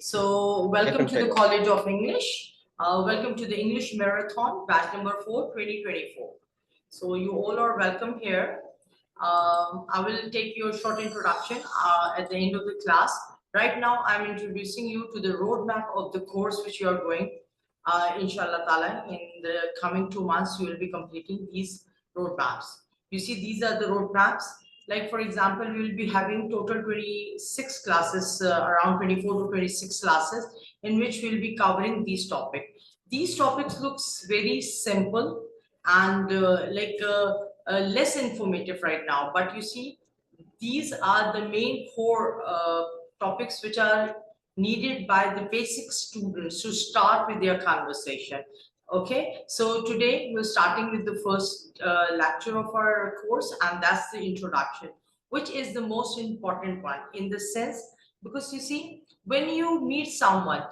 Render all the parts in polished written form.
So, Yes, welcome I'm to the Shailesh. College of English. Welcome to the English Marathon, batch number 4, 2024. So, you all are welcome here. I will take your short introduction at the end of the class. Right now, I'm introducing you to the roadmap of the course which you are going. Inshallah ta'ala, in the coming 2 months, you will be completing these roadmaps. You see, these are the roadmaps. Like for example, we will be having total 26 classes, around 24 to 26 classes, in which we'll be covering these topics. These topics looks very simple and less informative right now, but you see, these are the main core topics which are needed by the basic students to start with their conversation. Okay, so today we're starting with the first lecture of our course, and that's the introduction, which is the most important one in the sense, because you see, when you meet someone,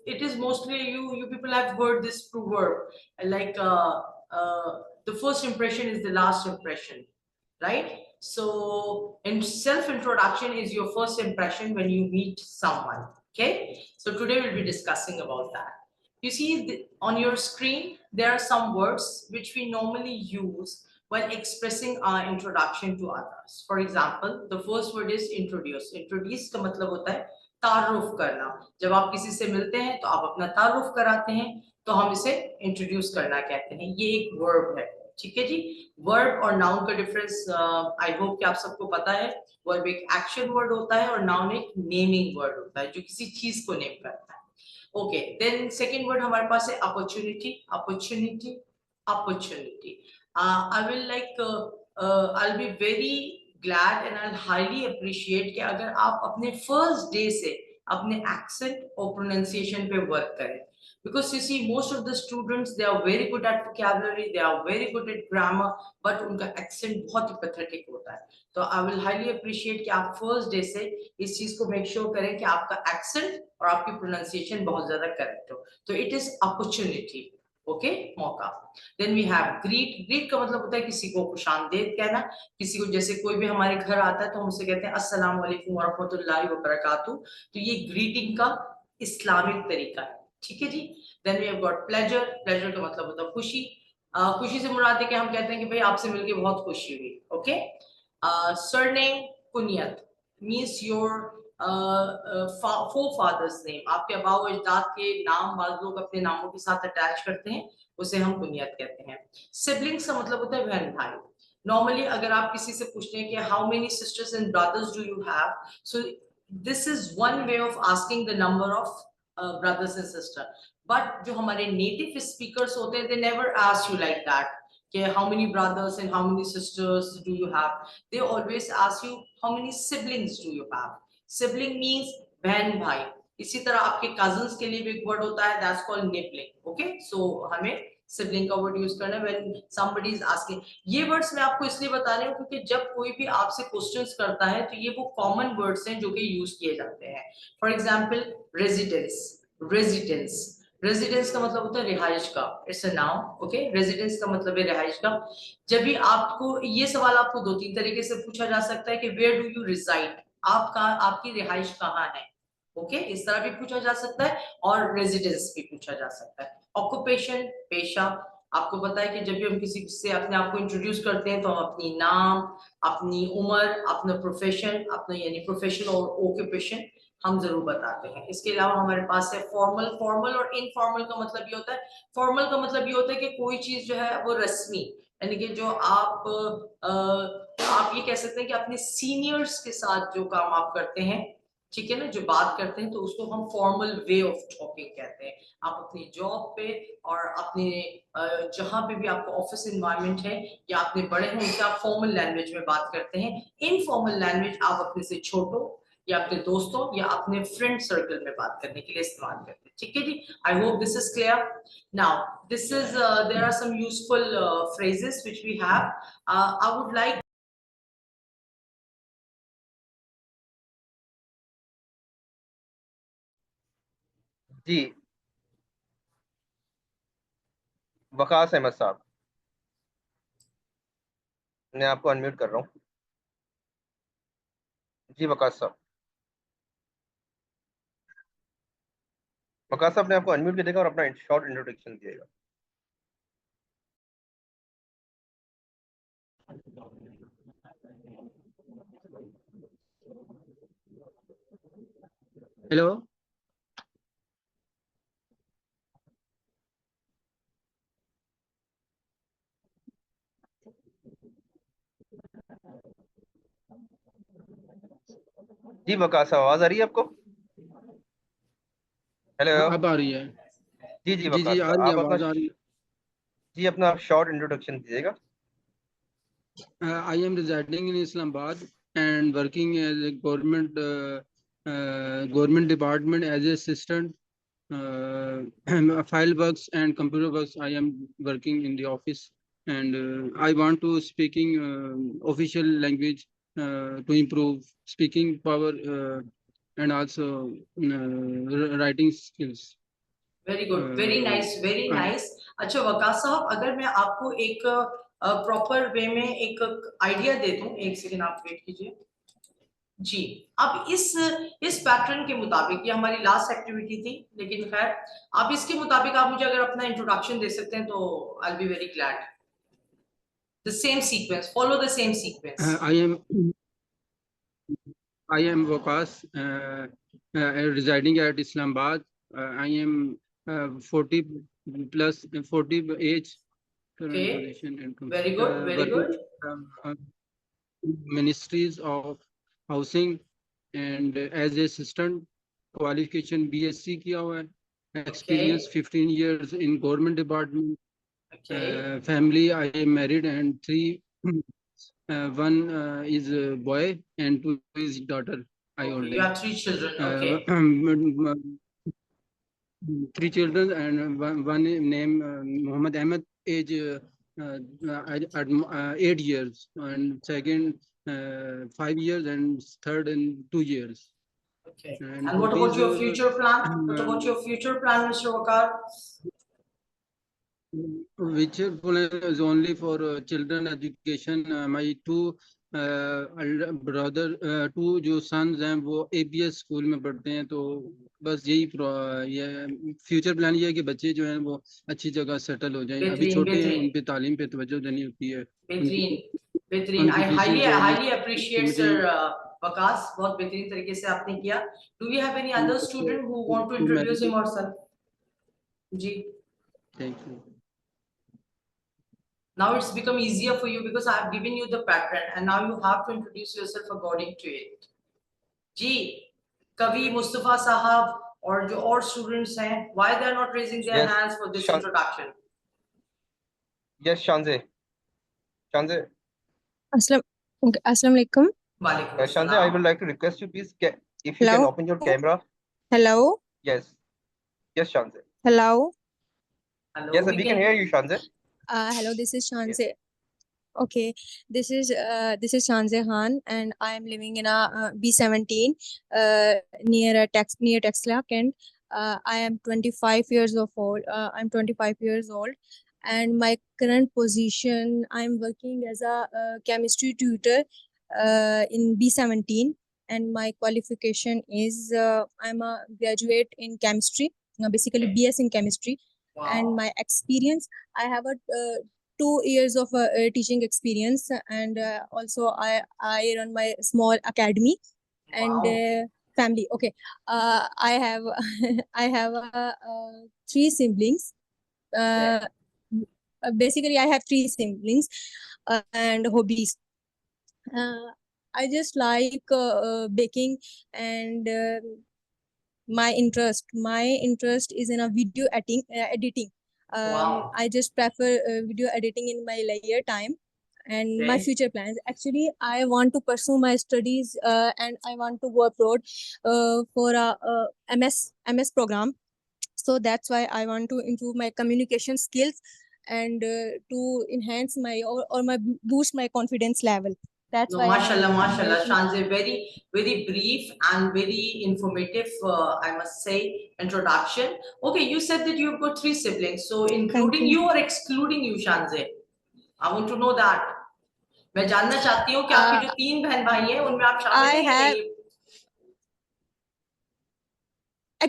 it is mostly you people have heard this proverb, like the first impression is the last impression, right? So, in self-introduction is your first impression when you meet someone. Okay, so today we'll be discussing about that. You see on your screen, there are some words which we normally use when expressing our introduction to others. For example, the first word is introduce. Introduce का मतलब होता है तारुफ करना. जब आप किसी से मिलते हैं तो आप अपना तारुफ कराते हैं, तो हम इसे इंट्रोड्यूस करना कहते हैं. ये एक वर्ब है. ठीक है जी. वर्ब और नाउन का डिफरेंस आई होप कि आप सबको पता है. वर्ब एक एक्शन वर्ड होता है और नाउन एक नेमिंग वर्ड होता है जो किसी चीज को नेम करता है. ओके, देन सेकंड वर्ड हमारे पास है opportunity. Opportunity, opportunity. I will like I will be very glad and I highly appreciate कि अगर आप अपने फर्स्ट डे से अपने एक्सेंट और प्रोनाउंसिएशन पे वर्क करें. Because you see, most of the students, they are very good at vocabulary, they are very good at grammar, but उनका accent बहुत ही pathetic होता है. तो I will highly appreciate कि आप first day से इस चीज को make sure करें कि आपका accent और आपकी pronunciation बहुत ज़्यादा correct हो. तो it is opportunity, okay, मौका. Then we have greet. Greet का मतलब होता है किसी को खुशामदीद कहना. किसी को, जैसे कोई भी हमारे घर आता है तो हम उसे कहते हैं अस्सलाम वालेकुम व रहमतुल्लाहि व बरकातहू. तो ये greeting का इस्लामिक तरीका है. ठीक है जी. Then we have got pleasure. Pleasure का मतलब होता है खुशी. खुशी से मुराद है कि हम कहते हैं कि भाई आपसे मिलके बहुत खुशी हुई. ओके. सरनेम, कुनियत, मींस योर फोरफादर्स नेम. आपके आबा व अजदाद के नाम बाज लोग अपने नामों के साथ अटैच करते हैं, उसे हम कुनियत कहते हैं. सिबलिंग्स का मतलब होता है बहन भाई. नॉर्मली अगर आप किसी से पूछते हैं कि how many sisters and brothers do you have, so this is one way of asking the number of brothers and sister. But जो हमारे native speakers होते हैं, they never ask you like that कि how many brothers and how many sisters do you have. They always ask you how many siblings do you have. Sibling means बहन भाई. इसी तरह आपके cousins के लिए भी एक word होता है, that's called nibbling. Okay, so हमें सिबलिंग का वर्ड यूज करना है व्हेन समबडी इज आस्किंग. ये वर्ड्स मैं आपको इसलिए बता रही हूँ क्योंकि जब कोई भी आपसे क्वेश्चंस करता है तो ये वो कॉमन वर्ड्स हैं जो कि यूज किए जाते हैं. For example residence. Residence, residence का मतलब होता है रिहाइश का. It's a noun. Okay, residence का मतलब है रिहाइश का. जब भी आपको ये सवाल आपको दो तीन तरीके से पूछा जा सकता है कि वेयर डू यू रिसाइड, आपका आपकी रिहाइश कहाँ है. ओके, इस तरह भी पूछा जा सकता है और रेजिडेंस भी पूछा जा सकता है. ऑक्यूपेशन, पेशा. आपको पता है कि जब भी हम किसी से अपने आप को इंट्रोड्यूस करते हैं तो हम अपनी नाम, अपनी उम्र, अपना प्रोफेशन, अपना यानी प्रोफेशन और ऑक्यूपेशन हम जरूर बताते हैं. इसके अलावा हमारे पास है फॉर्मल. फॉर्मल और इनफॉर्मल का मतलब ये होता है, फॉर्मल का मतलब ये होता है कि कोई चीज जो है वो रस्मी, यानी कि जो आप ये कह सकते हैं कि अपने सीनियर्स के साथ जो काम आप करते हैं, ठीक है ना, जो बात करते हैं, तो उसको हम फॉर्मल वे ऑफ टॉकिंग कहते हैं. आप अपनी जॉब पे और अपने जहां पे भी आपका ऑफिस एनवायरनमेंट है या अपने बड़े हैं उनसे आप फॉर्मल लैंग्वेज में बात करते हैं. इनफॉर्मल लैंग्वेज आप अपने से छोटों या अपने दोस्तों या अपने फ्रेंड सर्कल में बात करने के लिए इस्तेमाल करते हैं. ठीक है जी. I hope this is clear. Now this is there are some useful phrases which we have. I would like जी, वकास अहमद साहब, मैं आपको अनम्यूट कर रहा हूँ. जी वकास साहब. वकास साहब ने आपको अनम्यूट कर देगा और अपना शॉर्ट इंट्रोडक्शन दिएगा। हेलो। जी वकास साहब, आवाज आ रही है आपको? हेलो। अब आ रही है। जी जी वकास आ साहब, रही है, आप अपना आवाज आ रही जी अपना आप शॉर्ट इंट्रोडक्शन दीजिएगा। है। I am residing in Islamabad and working as a government department as a assistant file works and computer works. I am working in the office, and I want to speaking official language to improve speaking power and also writing skills. Very good, very nice, very nice. अच्छा वकास साहब, अगर मैं आपको एक proper way में एक idea दे दूं, एक सेकंड आप वेट कीजिए जी। अब इस पैटर्न के मुताबिक, ये हमारी लास्ट एक्टिविटी थी, लेकिन खैर आप इसके मुताबिक आप मुझे अगर अपना इंट्रोडक्शन दे सकते हैं तो I will be very glad. The same sequence, follow the same sequence. I am Waqas, residing at Islamabad. I am 40 plus 40 age, current Okay. position and Very good, very working good। ministries of housing and as a assistant, qualification BSc किया हुआ है, experience 15 years in government department. Okay, Family, I am married and three, one is a boy and two is daughter. I okay, only you have 3 children, okay, three children and one name Muhammad Ahmed, age 8 years, and second 5 years, and third in 2 years. okay. And And what about your hobbies, future plan? What about your future plan, Mr. Wakar? which is only for children education. My two elder brother, two जो sons हैं वो APS school में पढ़ते हैं, तो बस यही ये फ्यूचर प्लान ये है कि बच्चे जो हैं वो अच्छी जगह सेटल हो जाएं। अभी छोटे हैं, उन पे तालीम पे तवज्जो देनी होती है। बेहतरीन। I highly appreciate sir Waqas, बहुत बेहतरीन तरीके से आपने किया। Do we have any other student who want to introduce him or herself? Ji. Thank you. Now it's become easier for you because I have given you the pattern and now you have to introduce yourself according to it. जी, कवि मुस्तफा साहब और जो और students हैं, why they are not raising their hands for this introduction? Yes, Shanze. Assalamualaikum. Shanze, I would like to request you, please, if you Hello? can open your camera. Hello. Yes, Shanze. Hello. Hello, Yes, we can hear you, Shanze. Hello. This is Shanze. Okay. This is Shanze Khan, and I am living in a B17 near Texla, Kent. I am 25 years old. I'm 25 years old, and my current position, I'm working as a chemistry tutor in B17, and my qualification is I'm a graduate in chemistry, basically BS in chemistry. Wow. And my experience, I have a 2 years of teaching experience, and also I run my small academy and Wow. family. Okay, I have I have 3 siblings. Basically, I have 3 siblings and hobbies. I just like baking, and my interest is in a video editing. Wow. I just prefer video editing in my leisure time. And my Okay. future plans, actually I want to pursue my studies and I want to go abroad for a MS program. So that's why I want to improve my communication skills and to enhance my or my boost my confidence level. That's No, why mashallah, Shanze, very brief and very informative, I must say, introduction. Okay, you said that you've got 3 siblings, so including you or excluding you, Shanze? I want to know that. मैं जानना चाहती हूँ कि आपकी जो 3 बहन भाई हैं, उनमें आप शामिल हैं या नहीं?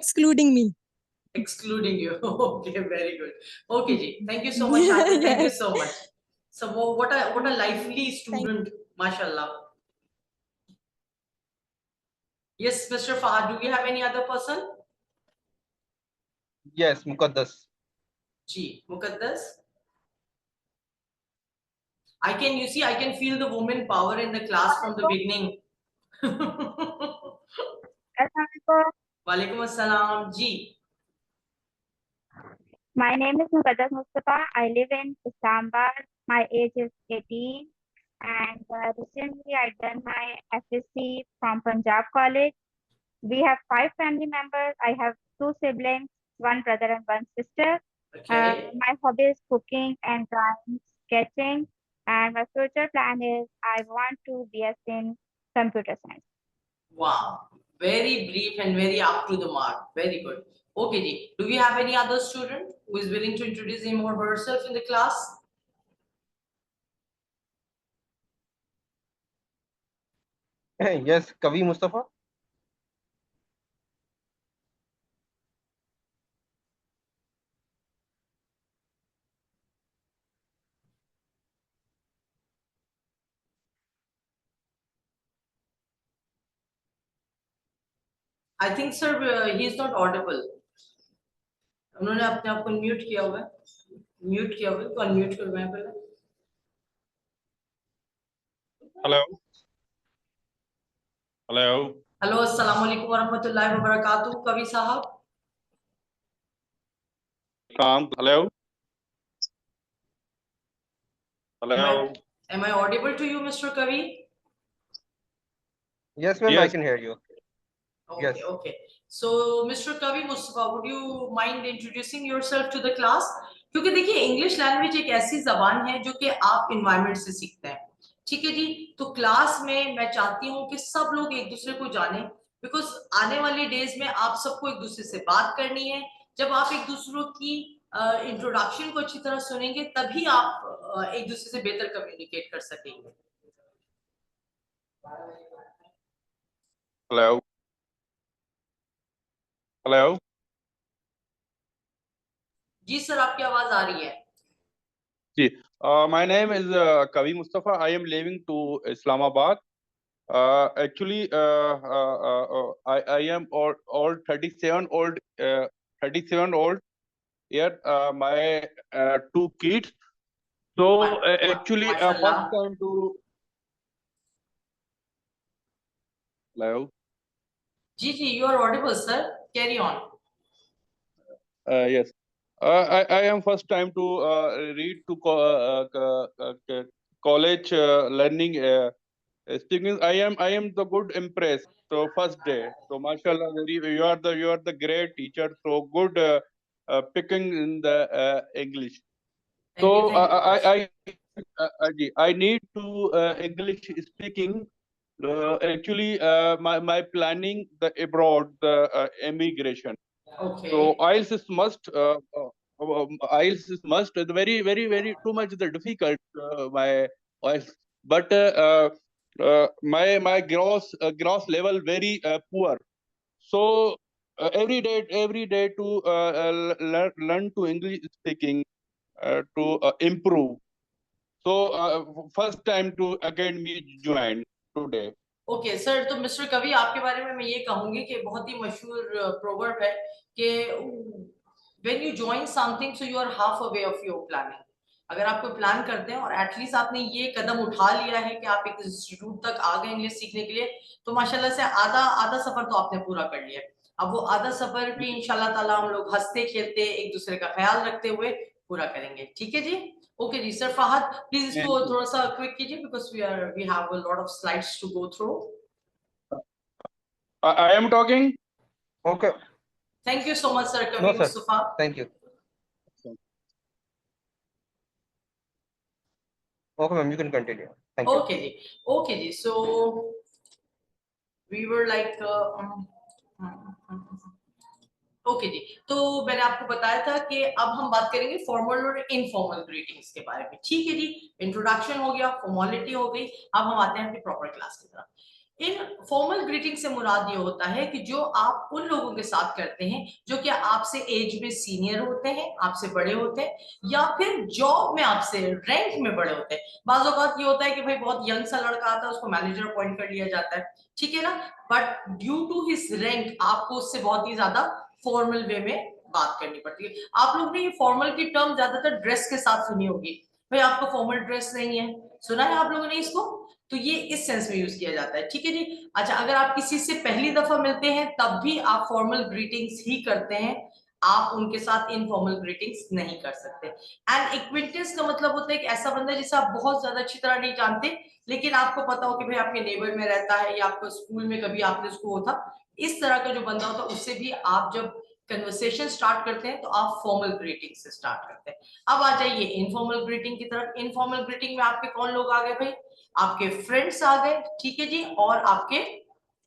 excluding me. Excluding you. Okay, very good. Okay, ji. Thank you so much, Shanti. Thank you Yes. so much. So what a lively student, mashallah. Yes, Mr. Fahad, do we have any other person? Yes, Mukaddas. Ji, Mukaddas. I can feel the woman power in the class from the beginning. Walaikum assalam. Ji. My name is Muqaddas Mustafa. I live in Islamabad. My age is 18, and recently I done my FSC from Punjab College. We have 5 family members. I have 2 siblings, 1 brother and 1 sister. Okay. My hobby is cooking and drawing, sketching, and my future plan is I want to BS in computer science. Wow. Very brief and very up to the mark. Very good. Okay, ji. Do we have any other student who is willing to introduce him or herself in the class? Yes, Kavi Mustafa. I think, sir, he is not audible. उन्होंने अपने आप को mute किया हुआ है, mute किया हुआ है, तो अनम्यूट करवाएं पहले. हेलो हेलो हेलो, अस्सलाम वालेकुम वरहमतुल्लाहि वबरकातुहू. कवि साहब. Hello hello Am I audible to you, Mr. Kavi? Yes, ma'am, I Yes. can hear you. Okay, Yes. okay. So, Mr. Kavi Mustafa, would you mind introducing yourself to the class? क्योंकि देखिए English language एक ऐसी जबान है जो कि आप environment से सीखते हैं. ठीक है जी. तो क्लास में मैं चाहती हूँ कि सब लोग एक दूसरे को जाने, बिकॉज आने वाले डेज में आप सबको एक दूसरे से बात करनी है. जब आप एक दूसरों की इंट्रोडक्शन को अच्छी तरह सुनेंगे तभी आप एक दूसरे से बेहतर कम्युनिकेट कर सकेंगे. हेलो हेलो जी सर, आपकी आवाज आ रही है. जी my name is Kavi Mustafa. I am living to Islamabad. Actually I am old 37 old 37 old. Yet my 2 kids. So actually Mashallah. first time to hello जी जी, you are audible, sir. Carry on. yes. I am first time to read to college learning speaking. I am the good impressed. So first day. So mashallah, you are the great teacher. So good picking in the English. Thank you, So thank you. I need to English speaking. Actually, my planning the abroad the immigration. Okay. So IELTS is must. IELTS is must. The very too much the difficult my IELTS, but my gross level very poor. So every day to learn to English speaking to improve. So first time to academy join today. Okay sir, तो mister कवि, आपके बारे में मैं ये कहूंगी कि बहुत ही मशहूर प्रोवर्ब है कि when you join something so you are half away of your planning. अगर आप कोई प्लान करते हैं और एटलीस्ट आपने ये कदम उठा लिया है कि आप एक इंस्टीट्यूट तक आ गए इंग्लिश सीखने के लिए, तो माशाल्लाह से आधा आधा सफर तो आपने पूरा कर लिया. अब वो आधा सफर भी इंशाल्लाह ताला हम लोग हंसते खेलते एक दूसरे का ख्याल रखते हुए पूरा करेंगे. ठीक है जी. ओके जी. सर फहद, प्लीज इसको थोड़ा सा क्विक कीजिए because we have a lot of slides to go through. I am talking. Okay. Thank you so much, sir. No, Kavi sir. Mustafa. Thank you. Okay, ma'am, you can continue. Thank you. Okay, ji. Okay, ji. So we were like, okay जी. तो मैंने आपको बताया था कि अब हम बात करेंगे फॉर्मल और इनफॉर्मल ग्रीटिंग्स के बारे में. ठीक है जी. इंट्रोडक्शन हो गया, फॉर्मेलिटी हो गई. अब हम आते हैं अपनी प्रॉपर क्लास की तरफ. इन फॉर्मल ग्रीटिंग से मुराद ये होता है कि जो आप उन लोगों के साथ करते हैं जो कि आपसे एज में सीनियर होते हैं, आपसे बड़े होते हैं, या फिर जॉब में आपसे रैंक में बड़े होते हैं। बाज़ औक़ात ये होता है कि भाई बहुत यंग सा लड़का आता है, उसको मैनेजर अपॉइंट कर लिया जाता है, ठीक है ना, but due to his rank आपको उससे बहुत ही ज्यादा फॉर्मल वे में बात करनी पड़ती है। आप लोग ने ये फॉर्मल की टर्म ज्यादातर ड्रेस के साथ सुनी होगी, भाई आपको फॉर्मल ड्रेस नहीं है, सुना है आप लोगों ने इसको, तो ये इस सेंस में यूज किया जाता है, ठीक है जी। अच्छा, अगर आप किसी से पहली दफा मिलते हैं तब भी आप फॉर्मल ग्रीटिंग्स ही करते हैं, आप उनके साथ इनफॉर्मल ग्रीटिंग्स नहीं कर सकते। एंड एक्विंटेंस का मतलब होता है कि ऐसा बंदा जिसे आप बहुत ज्यादा अच्छी तरह नहीं जानते, लेकिन आपको पता हो कि भाई आपके नेबर में रहता है या आपको स्कूल में कभी आपने उसको था, इस तरह का जो बंदा होता है उससे भी आप जब कन्वर्सेशन स्टार्ट करते हैं तो आप फॉर्मल ग्रीटिंग से स्टार्ट करते हैं। अब आ जाइए इनफॉर्मल ग्रीटिंग की तरफ। इनफॉर्मल ग्रीटिंग में आपके कौन लोग आ गए भाई, आपके फ्रेंड्स आ गए, ठीक है जी, और आपके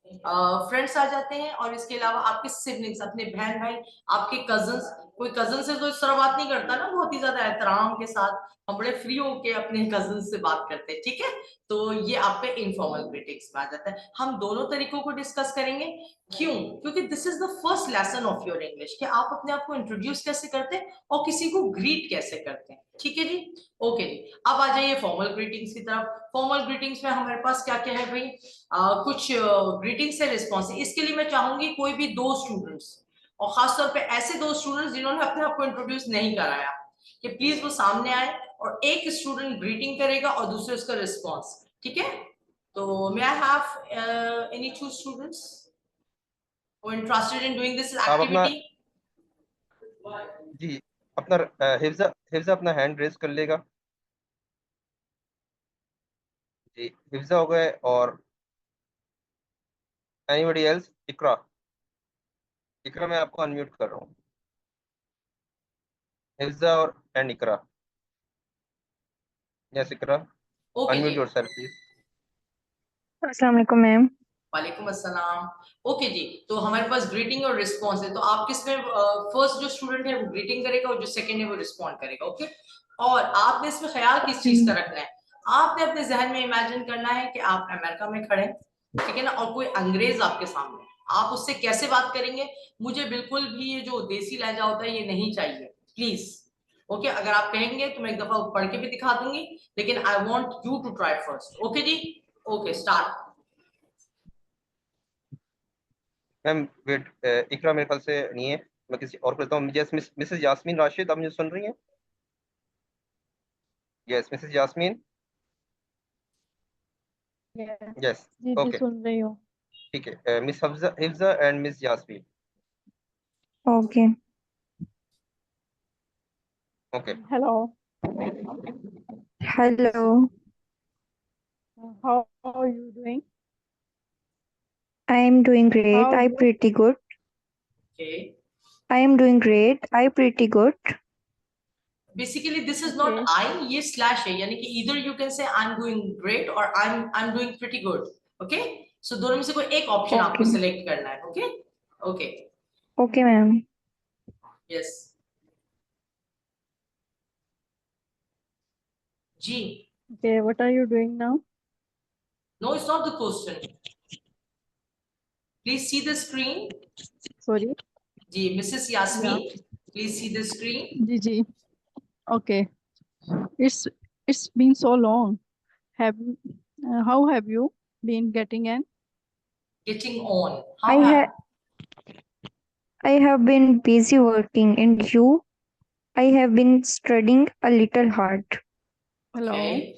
फ्रेंड्स आ जाते हैं, और इसके अलावा आपके सिबलिंग्स, अपने बहन भाई, आपके कजन्स। कोई कजन से तो इस तरह बात नहीं करता ना बहुत ही ज्यादा एहतराम के साथ, हम बड़े फ्री होके अपने कजन से बात करते हैं, ठीक है, तो ये आपके इनफॉर्मल ग्रीटिंग्स में आ जाता है। हम दोनों तरीकों को डिस्कस करेंगे, क्यों, क्योंकि this is the first lesson of your English, कि आप अपने आप को इंट्रोड्यूस कैसे करते हैं और किसी को ग्रीट कैसे करते हैं, ठीक है जी, ओके जी। अब आ जाइए फॉर्मल ग्रीटिंग्स की तरफ। फॉर्मल ग्रीटिंग्स में हमारे पास क्या क्या है भाई, कुछ ग्रीटिंग्स से रिस्पॉन्स है। इसके लिए मैं चाहूंगी कोई भी दो स्टूडेंट्स, और खासतौर पे ऐसे दो स्टूडेंट्स जिन्होंने अपने आप को इंट्रोड्यूस नहीं कराया, कि प्लीज वो सामने आए और एक स्टूडेंट ग्रीटिंग करेगा और दूसरे उसका रिस्पॉन्स, ठीक है। तो may I have any two students who interested in doing this आप अपना एक्टिविटी? जी अपना हिफ्जा हिफ्जा अपना हैंड रेज कर लेगा। जी हिफ्जा हो गए, और एनीबॉडी एल्स? इकरा, इकरा मैं आपको अनम्यूट कर रहा हूँ। हिफ्जा और and Iqra. Yes Iqra, okay unmute जी, योरसेल्फ प्लीज। अस्सलाम वालेकुम मैम। वालेकुम अस्सलाम। ओके जी, तो हमारे पास ग्रीटिंग और रिस्पॉन्स है, तो आप किसमें, फर्स्ट जो स्टूडेंट है वो ग्रीटिंग करेगा और जो सेकंड है वो रिस्पॉन्ड करेगा, ओके। और आपने इसमें ख्याल किस चीज का रखना है, आपने अपने जहन में इमेजिन करना है कि आप अमेरिका में खड़े हैं, ठीक है ना, और कोई अंग्रेज आपके सामने, आप उससे कैसे बात करेंगे। मुझे बिल्कुल भी ये जो देसी लहजा होता है ये नहीं चाहिए, प्लीज, ओके। अगर आप कहेंगे तो मैं एक दफा पढ़ के भी दिखा दूंगी, लेकिन I want you to try first, okay जी, okay start. Ma'am wait, Iqra मेरे ख्याल से नहीं है, मैं किसी और को लेता हूँ। यस मिसेस यास्मीन राशिद, आप मुझे सुन रही हैं? यस मिसेस यास्मीन, यस, जी जी ओके सुन रही हूँ। ठीक है। Miss Hifza Hifza and Miss Yasmin, okay. Okay. Hello. Hello. How are you doing? I am doing great. How I good? pretty good. Okay. I am doing great. I pretty good. Basically, this is not Okay. I, ये slash है, यानी कि either you can say I'm doing great or I'm doing pretty good. Okay? So दोनों में से कोई एक option आपको Okay. सिलेक्ट करना है, okay? Okay. Okay, ma'am. Yes. जी. Okay, what are you doing now? No, it's not the question. Please see the screen. Sorry. जी, Mrs. Yasmin, please see the screen. जी जी. Okay. It's been so long. How have you been getting in? Getting on. I How have I have been busy working, and you? I have been studying a little hard. Hello. Okay.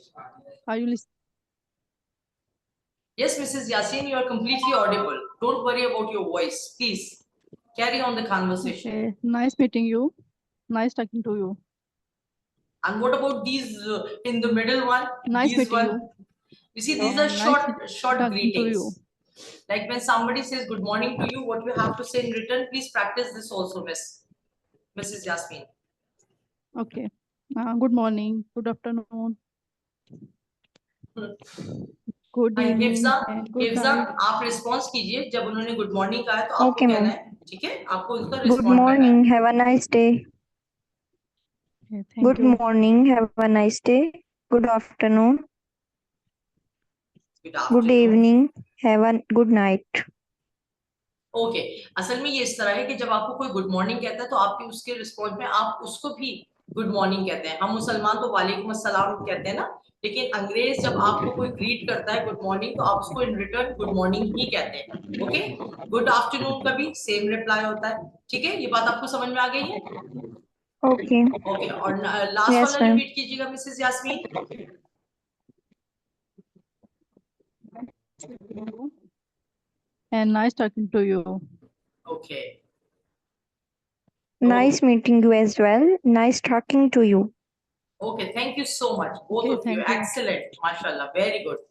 Are you listening? Yes, Mrs. Yasin, you are completely audible. Don't worry about your voice. Please carry on the conversation. Okay. Nice meeting you. Nice talking to you. And what about these in the middle one? Nice These meeting one. you. You see, these are Nice short talking to you. greetings. Like when somebody says good morning to you, what you have to say in return, please practice this also, Mrs. Yasmin. Okay. Good morning. Good afternoon. Good evening Hifza, and good Hifza, night. आप response कीजिए जब उन्होंने good morning कहा है तो आपको Okay, कहना ma'am. है, ठीक है, आपको उसका Good रिस्पॉन्ड करना है। morning. Have a nice day. Okay, thank Good you. morning. Have a nice day. Good afternoon. Good Good afternoon. evening. Have a good night. Okay असल में ये इस तरह है कि जब आपको कोई गुड मॉर्निंग कहता है तो आपके उसके रिस्पॉन्स में आप उसको भी गुड मॉर्निंग कहते हैं। हम मुसलमान तो वालेकुम अस्सलाम कहते हैं ना, लेकिन अंग्रेज जब आपको कोई ग्रीट करता है गुड मॉर्निंग तो आप उसको इन रिटर्न गुड मॉर्निंग ही कहते हैं। ओके, गुड आफ्टरनून का भी सेम रिप्लाई होता है। ठीक है, ये बात आपको समझ में आ गई है? Okay. ओके, और लास्ट Yes, वाला ma'am. रिपीट कीजिएगा Mrs Yasmin. And nice talking to you. Okay, Nice meeting you as well. Nice talking to you. Okay, thank you so much both Okay, of you, thank you. Excellent, माशाल्लाह, very good.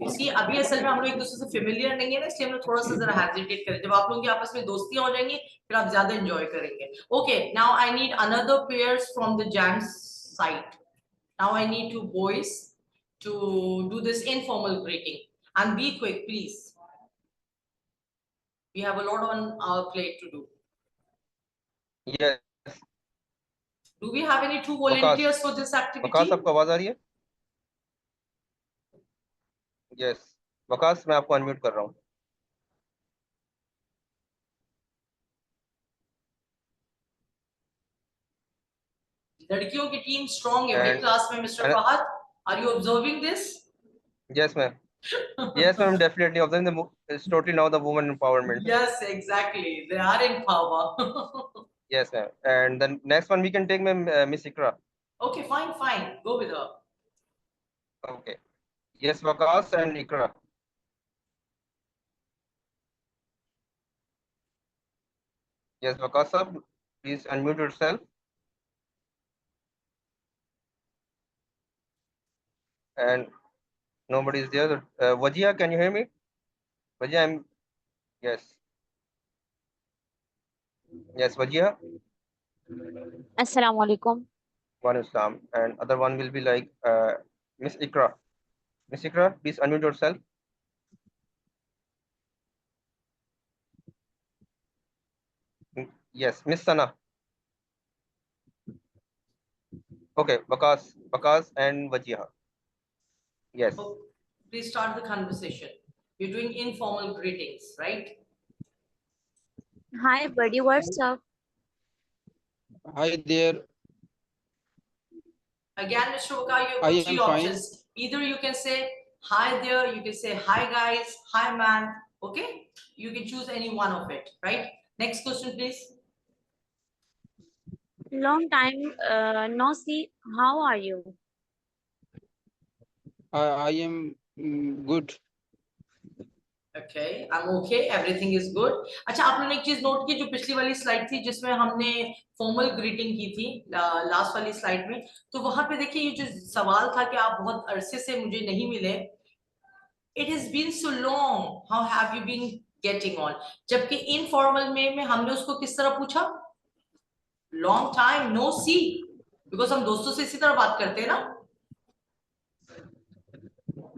इसी अभी असल में हम लोग एक दूसरे से फेमिलियर नहीं है ना, इसलिए हम लोग थोड़ा सा जरा हेजिटेट करें। जब आप लोगों की आपस में दोस्तियां हो जाएंगी फिर आप ज्यादा एंजॉय करेंगे। Okay, now I need another pairs from the gents side. Now I need two boys to do this informal greeting and be quick please, we have a lot on our plate to do. Yes. Do we have any two Waqas, volunteers for this Waqas activity? आपको आवाज आ रही है? Yes, Waqas मैं आपको unmute कर रहा हूँ। लड़कियों की टीम स्ट्रांग है मिड And क्लास में। Mr and Fahad, are you observing this? yes ma'am, yes ma'am, definitely observing the it's totally now the woman empowerment. Yes, exactly, they are in power. Yes ma'am, and the next one we can take ma'am, Miss Ikra. Okay, fine, fine, go with her. Okay, yes, Waqas and Ikra. Yes, Waqas sir, please unmute yourself. And nobody is there. Wajia, can you hear me? Wajia, yes. Yes, Wajia. Assalamu alaikum. One Islam, and other one will be like Miss Ikra. Miss Ikra, please unmute yourself. Yes, Miss Sana. Okay, Waqas and Wajia. Yes. Oh, please start the conversation. You're doing informal greetings, right? Hi, buddy. What's up? Hi there. Again, Mr. Waka, you I have three am fine. options. Either you can say hi there, you can say hi guys, hi man. Okay, you can choose any one of it, right? Next question, please. Long time no see. How are you? I am good. Okay, I'm okay, everything is good. अच्छा, आप लोगों ने एक चीज note की, जो पिछली वाली स्लाइड थी जिसमें हमने फॉर्मल ग्रीटिंग की थी लास्ट वाली स्लाइड में, तो वहां पे देखिए ये जो सवाल था कि आप बहुत अरसे से मुझे नहीं मिले, it has been so long, how have you been getting on, जबकि इनफॉर्मल में हमने उसको किस तरह पूछा? Long time no see, because हम दोस्तों से इसी तरह बात करते हैं ना।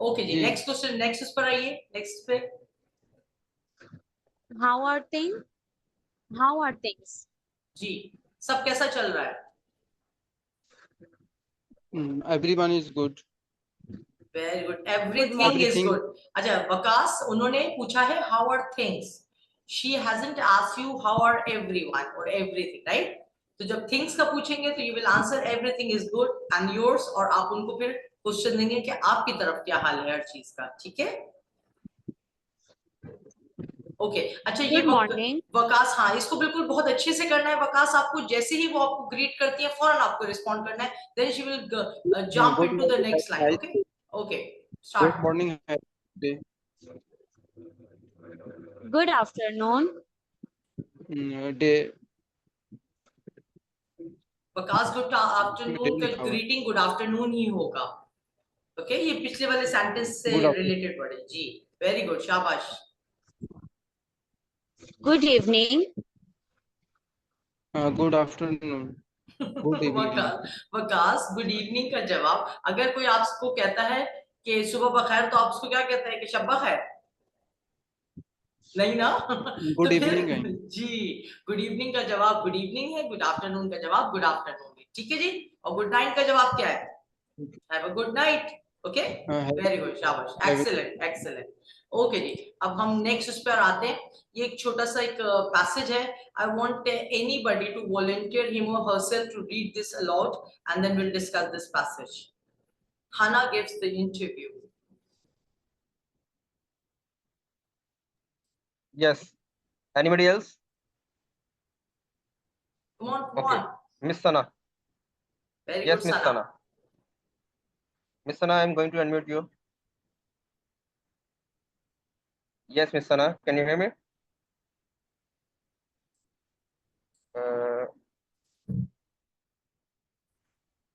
ओके जी, नेक्स्ट क्वेश्चन, नेक्स्ट उस पर आइए, नेक्स्ट पे। How are things? How are things? जी, सब कैसा चल रहा है? Everyone is good. Very good, everything is Everything. Good. अच्छा वकास, उन्होंने पूछा है how are things, she hasn't asked you how are everyone और एवरीथिंग, राइट? तो जब थिंग्स का पूछेंगे तो you will answer everything is good and yours, और आप उनको फिर क्वेश्चन देंगे कि आपकी तरफ क्या हाल है हर चीज का, ठीक है? ओके, अच्छा ये Good morning. वकास, हाँ इसको बिल्कुल बहुत अच्छे से करना है वकास। आपको जैसे ही वो आपको ग्रीट करती है फौरन आपको रिस्पॉन्ड करना है, then she will jump good into the morning, next line. guys. Okay okay, Good start. morning. Day. Good afternoon. Day. Waqas, good afternoon का Good evening. Greeting good afternoon ही होगा। ओके, ये पिछले वाले सेंटेंस से Good afternoon. रिलेटेड वर्ड है जी। Very good, शाबाश। Good evening. Good afternoon. Good evening. Waqas, good evening का जवाब अगर कोई आपको कहता है कि सुबह बखैर, तो आप उसको क्या कहते हैं कि शब बखैर? नहीं ना? Good तो फिर evening है। जी, गुड इवनिंग का जवाब गुड इवनिंग है, गुड आफ्टरनून का जवाब गुड आफ्टरनून है, ठीक है जी। और गुड नाइट का जवाब क्या है? Have a good night. Okay, very good, शाबाश, एक्सीलेंट एक्सीलेंट। ओके जी, अब हम नेक्स्ट उस पर आते हैं। ये एक छोटा सा एक पैसेज है। I want anybody to volunteer him or herself to read this aloud and then will discuss this passage. Hannah gives the interview. Yes. Anybody else? Come on, come Okay. on. Miss Sana. Very Yes, good, Miss Sana. Sana. Miss Sana, I'm going to unmute you. Yes, Miss Sana, can you hear me?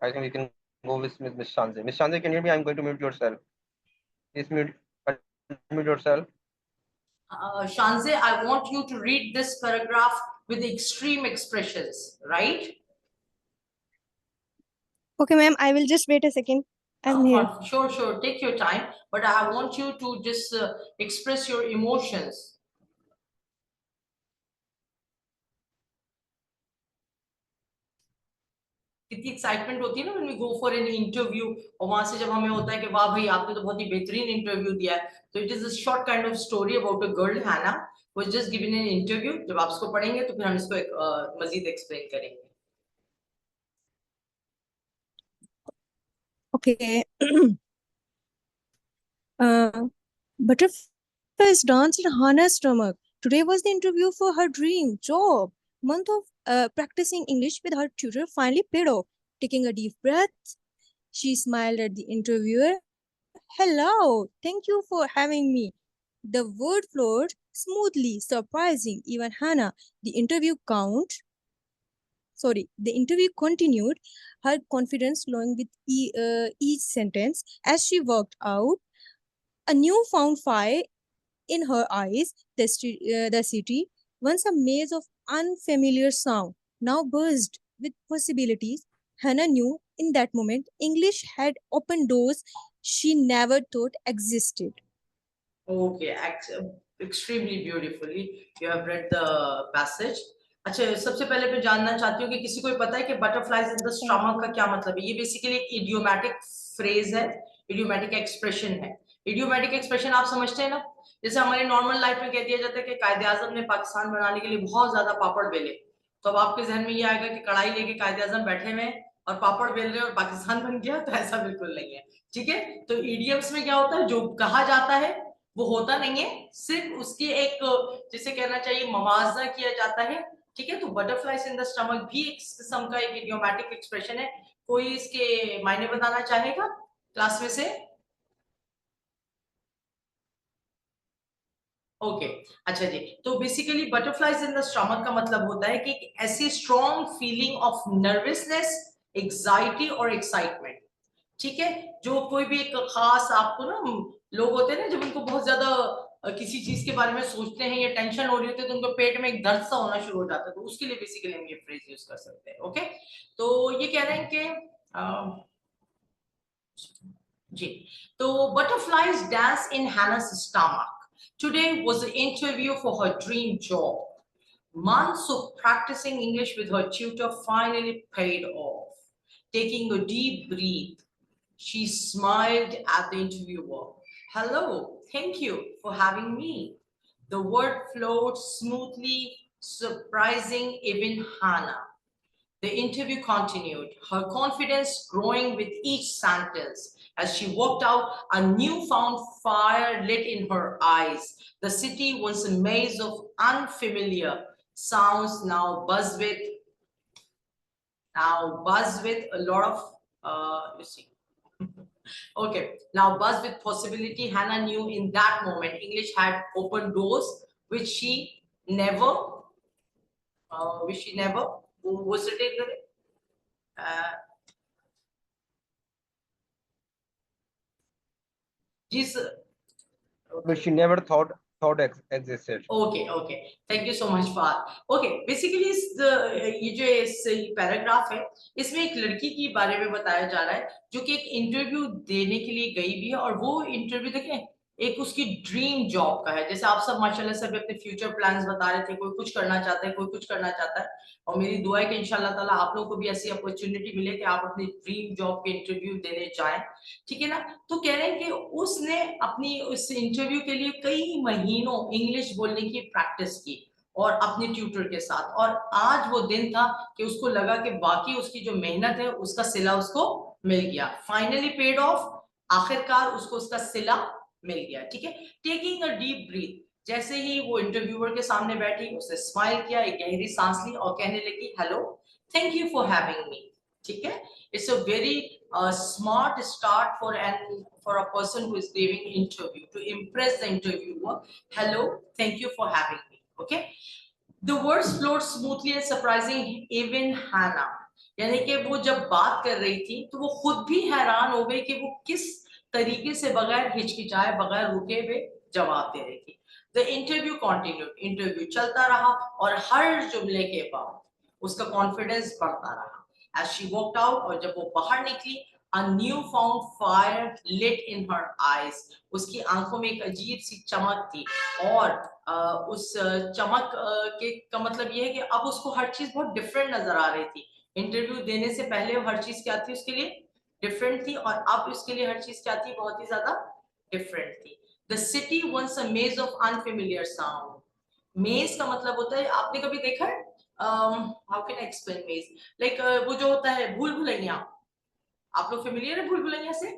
I think we can go with Miss Shanze. Miss Shanze, can you hear me? I'm going to mute yourself. Please unmute yourself. Shanze, I want you to read this paragraph with extreme expressions, right? Okay, ma'am, I will just wait a second. I'm here. Sure, sure. Take your time. But I want you to just express your emotions. कितनी excitement होती है ना when we go for an interview, और वहां से जब हमें होता है कि वाह भाई आपने तो बहुत ही बेहतरीन इंटरव्यू दिया है। तो it is a short kind of story about a girl हैना was just given an interview। जब आप इसको पढ़ेंगे तो फिर हम इसको मजीद एक्सप्लेन करेंगे। Okay. Butterflies dance in Hannah's stomach. Today was the interview for her dream job. Month of practicing English with her tutor finally paid off. Taking a deep breath, she smiled at the interviewer. Hello, thank you for having me. The word flowed smoothly, surprising even Hannah. The interview continued, her confidence flowing with each sentence. As she walked out, a newfound fire in her eyes. The city, once a maze of unfamiliar sound, now buzzed with possibilities. Hannah knew in that moment English had opened doors she never thought existed. Okay, extremely beautifully you have read the passage। अच्छा, सबसे पहले मैं जानना चाहती हूँ कि किसी को पता है कि बटरफ्लाइज इन द स्टमक का क्या मतलब है? ये बेसिकली एक इडियोमैटिक फ्रेज है, इडियोमैटिक एक्सप्रेशन है। इडियोमैटिक एक्सप्रेशन आप समझते हैं ना, जैसे हमारे नॉर्मल लाइफ में कह दिया जाता है कि कायदे आजम ने पाकिस्तान बनाने के लिए बहुत ज्यादा पापड़ बेले, तो अब आपके जहन में ये आएगा कि कढ़ाई लेके कायदे आजम बैठे हुए और पापड़ बेल रहे और पाकिस्तान बन गया, तो ऐसा बिल्कुल नहीं है। ठीक है, तो इडियम्स में क्या होता है, जो कहा जाता है वो होता नहीं है, सिर्फ उसकी एक जिसे कहना चाहिए मवाजा किया जाता है। ठीक है, तो बटरफ्लाइज इन द स्टमक भी एक किस्म का एक इडियोमैटिक एक्सप्रेशन है। कोई इसके मायने बताना चाहेगा क्लास में से? ओके, अच्छा जी, तो basically butterflies in the stomach का मतलब होता है कि एक ऐसी strong feeling of nervousness, anxiety और एक्साइटमेंट। ठीक है, जो कोई भी एक खास आपको ना, लोग होते हैं ना जब उनको बहुत ज्यादा किसी चीज के बारे में सोचते हैं या टेंशन हो रही होती है तो उनको पेट में एक दर्द सा होना शुरू हो जाता है, तो उसके लिए बेसिकली हम ये फ्रेज यूज कर सकते हैं। ओके, तो ये कह रहे हैं कि जी, तो butterflies dance in Hannah's stomach. Today was the interview for her dream job. Months of practicing English with her tutor finally paid off. Taking a deep breath, she smiled at the interviewer. Hello, thank you for having me. The word flowed smoothly, surprising even Hannah. The interview continued, her confidence growing with each sentence. As she walked out, a newfound fire lit in her eyes. The city, once a maze of unfamiliar sounds, now buzz with a lot of, okay, now buzz with possibility. Hannah knew in that moment English had opened doors which she never, was it in the, Which she never thought existed. Okay, thank you so much for okay, basically ये जो इस paragraph है इसमें एक लड़की के बारे में बताया जा रहा है जो कि एक इंटरव्यू देने के लिए गई भी है, और वो इंटरव्यू देखें एक उसकी ड्रीम जॉब का है। जैसे आप सब माशाल्लाह से अपने फ्यूचर प्लान्स बता रहे थे, कोई कुछ करना चाहता है, कोई कुछ करना चाहता है, और मेरी दुआ है कि इंशाल्लाह ताला आप लोगों को भी ऐसी अपॉर्चुनिटी मिले कि आप अपनी ड्रीम जॉब के इंटरव्यू देने जाएं, ठीक है ना। तो कह रहे हैं कि उसने अपनी उस इंटरव्यू के लिए कई महीनों इंग्लिश बोलने की प्रैक्टिस की और अपने ट्यूटर के साथ, और आज वो दिन था कि उसको लगा कि बाकी उसकी जो मेहनत है उसका सिला उसको मिल गया, फाइनली पेड ऑफ, आखिरकार उसको उसका सिला मिल गया, ठीक है। टेकिंग अ डीप ब्रीथ, जैसे ही वो इंटरव्यूअर के सामने बैठी उसने स्माइल किया, एक गहरी सांस ली और कहने लगी hello, thank you for having me, ठीक है। It's a very smart start for a person who is giving interview to impress the interviewer. Hello, thank you for having me. Okay, the words flowed smoothly and surprising even Hannah. यानी कि वो जब बात कर रही थी तो वो खुद भी हैरान हो गई कि वो किस तरीके से बगैर हिचकिचाए, बगैर रुके हुए जवाब दे रही थी। The interview continued. इंटरव्यू चलता रहा और हर जुमले के बाद उसका कॉन्फिडेंस बढ़ता रहा। As she walked out, और जब वो बाहर निकली, a newfound fire lit in her eyes. उसकी आंखों में एक अजीब सी चमक थी, और उस चमक के का मतलब ये है कि अब उसको हर चीज बहुत डिफरेंट नजर आ रही थी। इंटरव्यू देने से पहले हर चीज क्या थी उसके लिए डिफरेंट थी, और अब उसके लिए हर चीज क्या थी, बहुत ही ज्यादा डिफरेंट थी। The city once a maze of unfamiliar sound. Maze का मतलब होता है, आपने कभी देखा है, how can I explain maze? Like वो जो होता है भूल भुलैया, आप लोग फेमिलियर है भूल भुलैया से,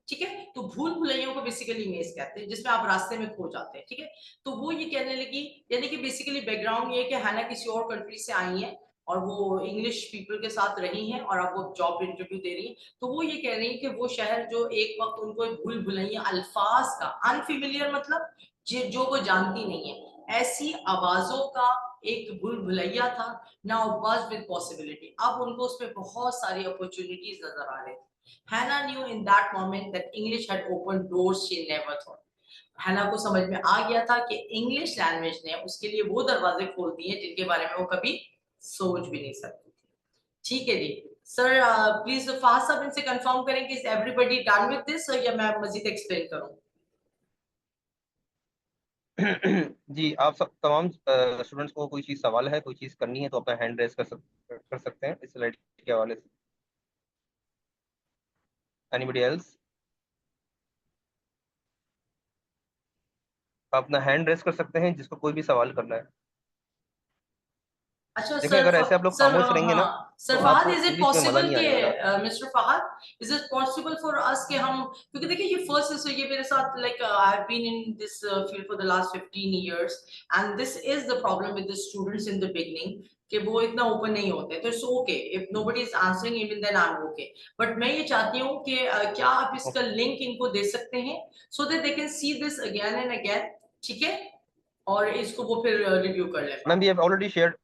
ठीक है। तो भूल भुलैया को बेसिकली मेज कहते हैं, जिसमें आप रास्ते में खो जाते हैं, ठीक है। तो वो ये कहने लगी, यानी कि बेसिकली बैकग्राउंड ये है कि हैना किसी और कंट्री से आई है और वो इंग्लिश पीपल के साथ रही हैं और अब वो जॉब इंटरव्यू दे रही है। तो वो ये कह रही है कि वो शहर जो एक वक्त उनको भूल भुलैया अल्फाज का, अनफेमिलियर मतलब जो वो जानती नहीं है, ऐसी आवाजों का एक भूल भुलैया था। नाउ बज़ विद पॉसिबिलिटी, अब उनको उसमें बहुत सारी अपॉर्चुनिटीज नजर आ रही थी। Hannah knew in that moment that English had opened doors she never thought. Hannah को समझ में आ गया था कि इंग्लिश लैंग्वेज ने उसके लिए वो दरवाजे खोल दिए जिनके बारे में वो कभी सोच भी नहीं सकती थी, ठीक है जी। सर प्लीज फास्ट साहब इनसे कंफर्म करें कि एवरीबॉडी डन विद दिस, या मैं मजीद एक्सप्लेन करूं? जी, आप सब तमाम स्टूडेंट्स को कोई चीज सवाल है, कोई चीज करनी है तो अपना हैंड रेज कर सकते हैं इस स्लाइड के हवाले से। Anybody else? आप अपना हैंड रेज कर सकते हैं जिसको कोई भी सवाल करना है। अच्छा देखें, सर, अगर ऐसे आप लोग खामोश रहेंगे ना सर तो फहद, आपको इज इट इंग्लिश में मजा पॉसिबल नहीं कि आएगा। Mr Fahad, is it possible for us कि हम, क्योंकि देखिए ये फर्स्ट है, ये मेरे साथ like I have been in this field for the last 15 years and this is the problem with the students in the beginning कि वो इतना ओपन नहीं होते। तो it's okay if nobody is answering, even then I am okay. But मैं ये चाहती हूँ कि क्या आप इसका लिंक इनको दे सकते हैं so that they can see this again and again, ठीक है, और इसको वो फिर रिव्यू कर लें। Ma'am, we have already shared,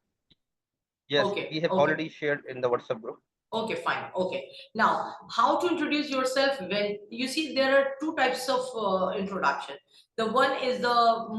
yes, Okay, we have okay. already shared in the WhatsApp group. Okay, fine. Okay. Now, how to introduce yourself? When you see there are two types of introduction. The one is the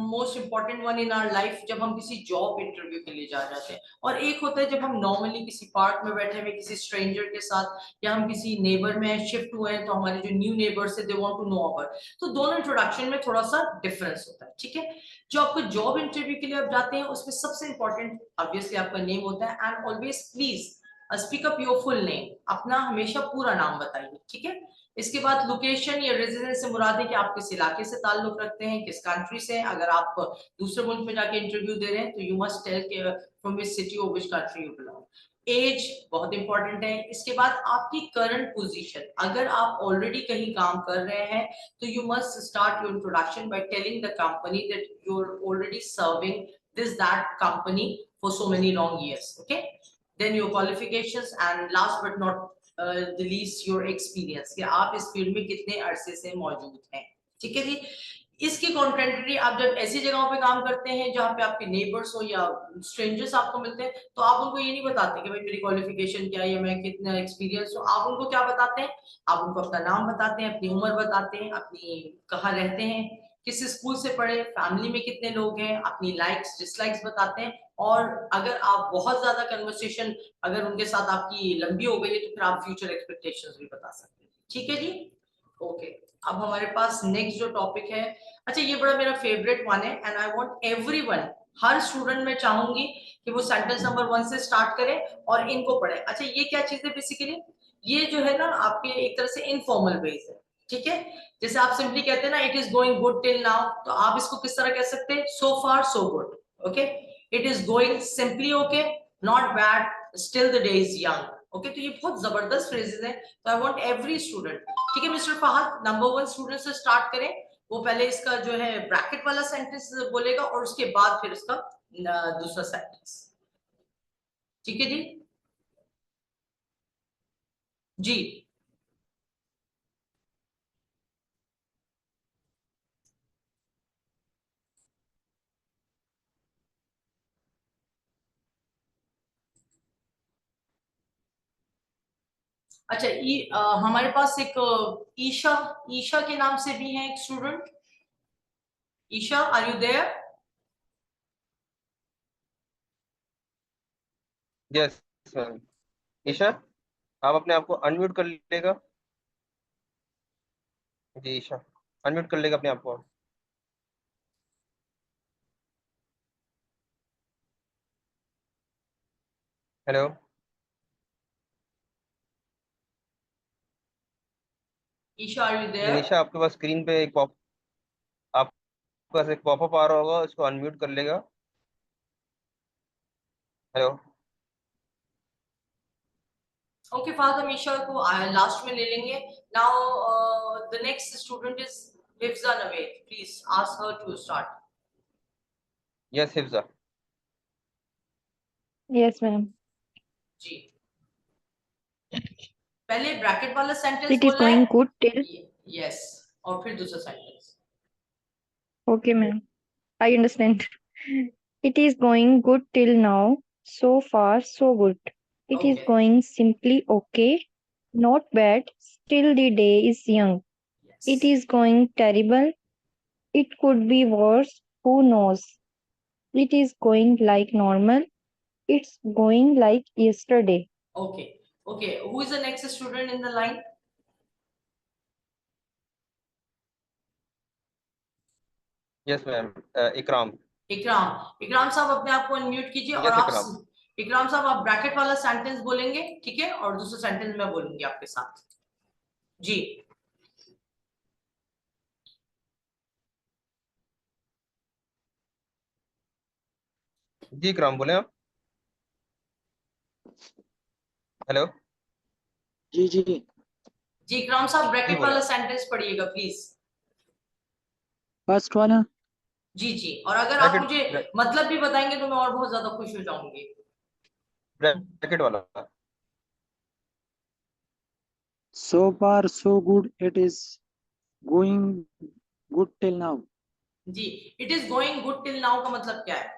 most important one in our life जब हम किसी job interview के लिए जा जाते हैं, और एक होता है जब हम नॉर्मली किसी पार्क में बैठे हुए किसी स्ट्रेंजर के साथ, या हम किसी नेबर में शिफ्ट हुए हैं तो हमारे जो न्यू नेबर्स है they want to know about. तो दोनों इंट्रोडक्शन में थोड़ा सा डिफरेंस होता है, ठीक है। जो आपको जॉब इंटरव्यू के लिए आप जाते हैं उसमें सबसे इंपॉर्टेंट ऑब्वियसली आपका नेम होता है, and always please speak up your full name, अपना हमेशा पूरा नाम बताइए, ठीक है। इसके बाद लोकेशन या रेजिडेंस से मुराद है कि आप किस इलाके से ताल्लुक रखते हैं, किस कंट्री से। अगर आप दूसरे मुल्क में जाके इंटरव्यू दे रहे हैं तो यू मस्ट टेल के फ्रॉम विच सिटी और विच कंट्री यू बिलोंग। एज बहुत इंपॉर्टेंट है। इसके बाद आपकी करंट पोजीशन, अगर आप ऑलरेडी कहीं काम कर रहे हैं तो you must start your introduction by telling the company that you are already serving this that company for so many long years, okay. Then your qualifications, and last but not the least your experience, कि आप इस field में कितने अरसे से मौजूद हैं, ठीक है जी। इसकी कॉन्ट्रेंटरी, आप जब ऐसी जगहों पे काम करते हैं जहाँ पे आपके नेबर्स हो या स्ट्रेंजर्स आपको मिलते हैं तो आप उनको ये नहीं बताते कि भाई मेरी क्वालिफिकेशन क्या है या मैं कितना एक्सपीरियंस हूँ। आप उनको क्या बताते हैं, आप उनको अपना नाम बताते हैं, अपनी उम्र बताते हैं, अपनी कहाँ रहते हैं, किस स्कूल से पढ़े, फैमिली में कितने लोग हैं, अपनी लाइक्स डिसलाइक्स बताते हैं। और अगर आप बहुत ज्यादा कन्वर्सेशन अगर उनके साथ आपकी लंबी हो गई है तो फिर आप फ्यूचर एक्सपेक्टेशंस भी बता सकते हैं, ठीक है जी। ओके, अब हमारे पास नेक्स्ट जो टॉपिक है, अच्छा ये बड़ा मेरा फेवरेट वन है and I want everyone, her student मैं चाहूंगी कि वो सेंटेंस नंबर 1 से स्टार्ट करे और इनको पढ़े। अच्छा ये क्या चीज है बेसिकली, ये जो है ना आपके एक तरह से इनफॉर्मल वेज है, ठीक है। जैसे आप सिंपली कहते हैं ना it is going good till now, तो आप इसको किस तरह कह सकते हैं, so far so good, okay. It is going simply okay, not bad, still the day is young, okay. तो ये बहुत जबरदस्त फ्रेजेस है, तो आई वांट एवरी स्टूडेंट, ठीक है मिस्टर फहद, नंबर 1 स्टूडेंट से स्टार्ट करें। वो पहले इसका जो है ब्रैकेट वाला सेंटेंस बोलेगा और उसके बाद फिर इसका दूसरा सेंटेंस, ठीक है जी। जी अच्छा, हमारे पास एक ईशा, ईशा के नाम से भी है एक student. Isha, are you there? Yes ma'am. Isha, आप अपने आप को अनम्यूट कर लेगा। जी ईशा, अनम्यूट कर लेगा अपने आप को। हेलो ईशा, आर यू जी देयर? निशा, आपके पास स्क्रीन पे एक पॉप, आपके पास एक पॉपअप आ रहा होगा, उसको अनम्यूट कर लेगा। हेलो ओके फादर, हम ईशा को लास्ट में ले लेंगे। Now the next student is Hifza Naveed, please ask her to start. Yes Hifza. Yes, ma'am. जी, पहले ब्रैकेट वाला सेंटेंस It is बोलना going है, good till. यस, और फिर दूसरा sentence. Okay, ma'am. I understand. It is going good till now. So far, so good. It is okay, going simply okay. Not bad. Still the day is young. It is going terrible. It could be worse. Who knows? It is going like normal. It's going like yesterday. Okay, okay, who is the next student in the line? Yes ma'am, इकराम। इकराम, इकराम साहब अपने आप को unmute कीजिए और yes आप इकराम। इकराम साहब आप bracket वाला सेंटेंस बोलेंगे, ठीक है, और दूसरा सेंटेंस मैं बोलूंगी आपके साथ। जी जी इकराम बोले आप। हेलो जी जी। जी इकराम साहब जी ब्रैकेट बोले वाला आप। सेंटेंस पढ़िएगा प्लीज। फर्स्ट वाला। जी जी, और अगर आप ब्रैकेट मुझे मतलब भी बताएंगे तो मैं और बहुत ज्यादा खुश हो जाऊंगी। ब्रैकेट वाला। So far, so good. It is going good till now. जी, it is going good till now का मतलब क्या है?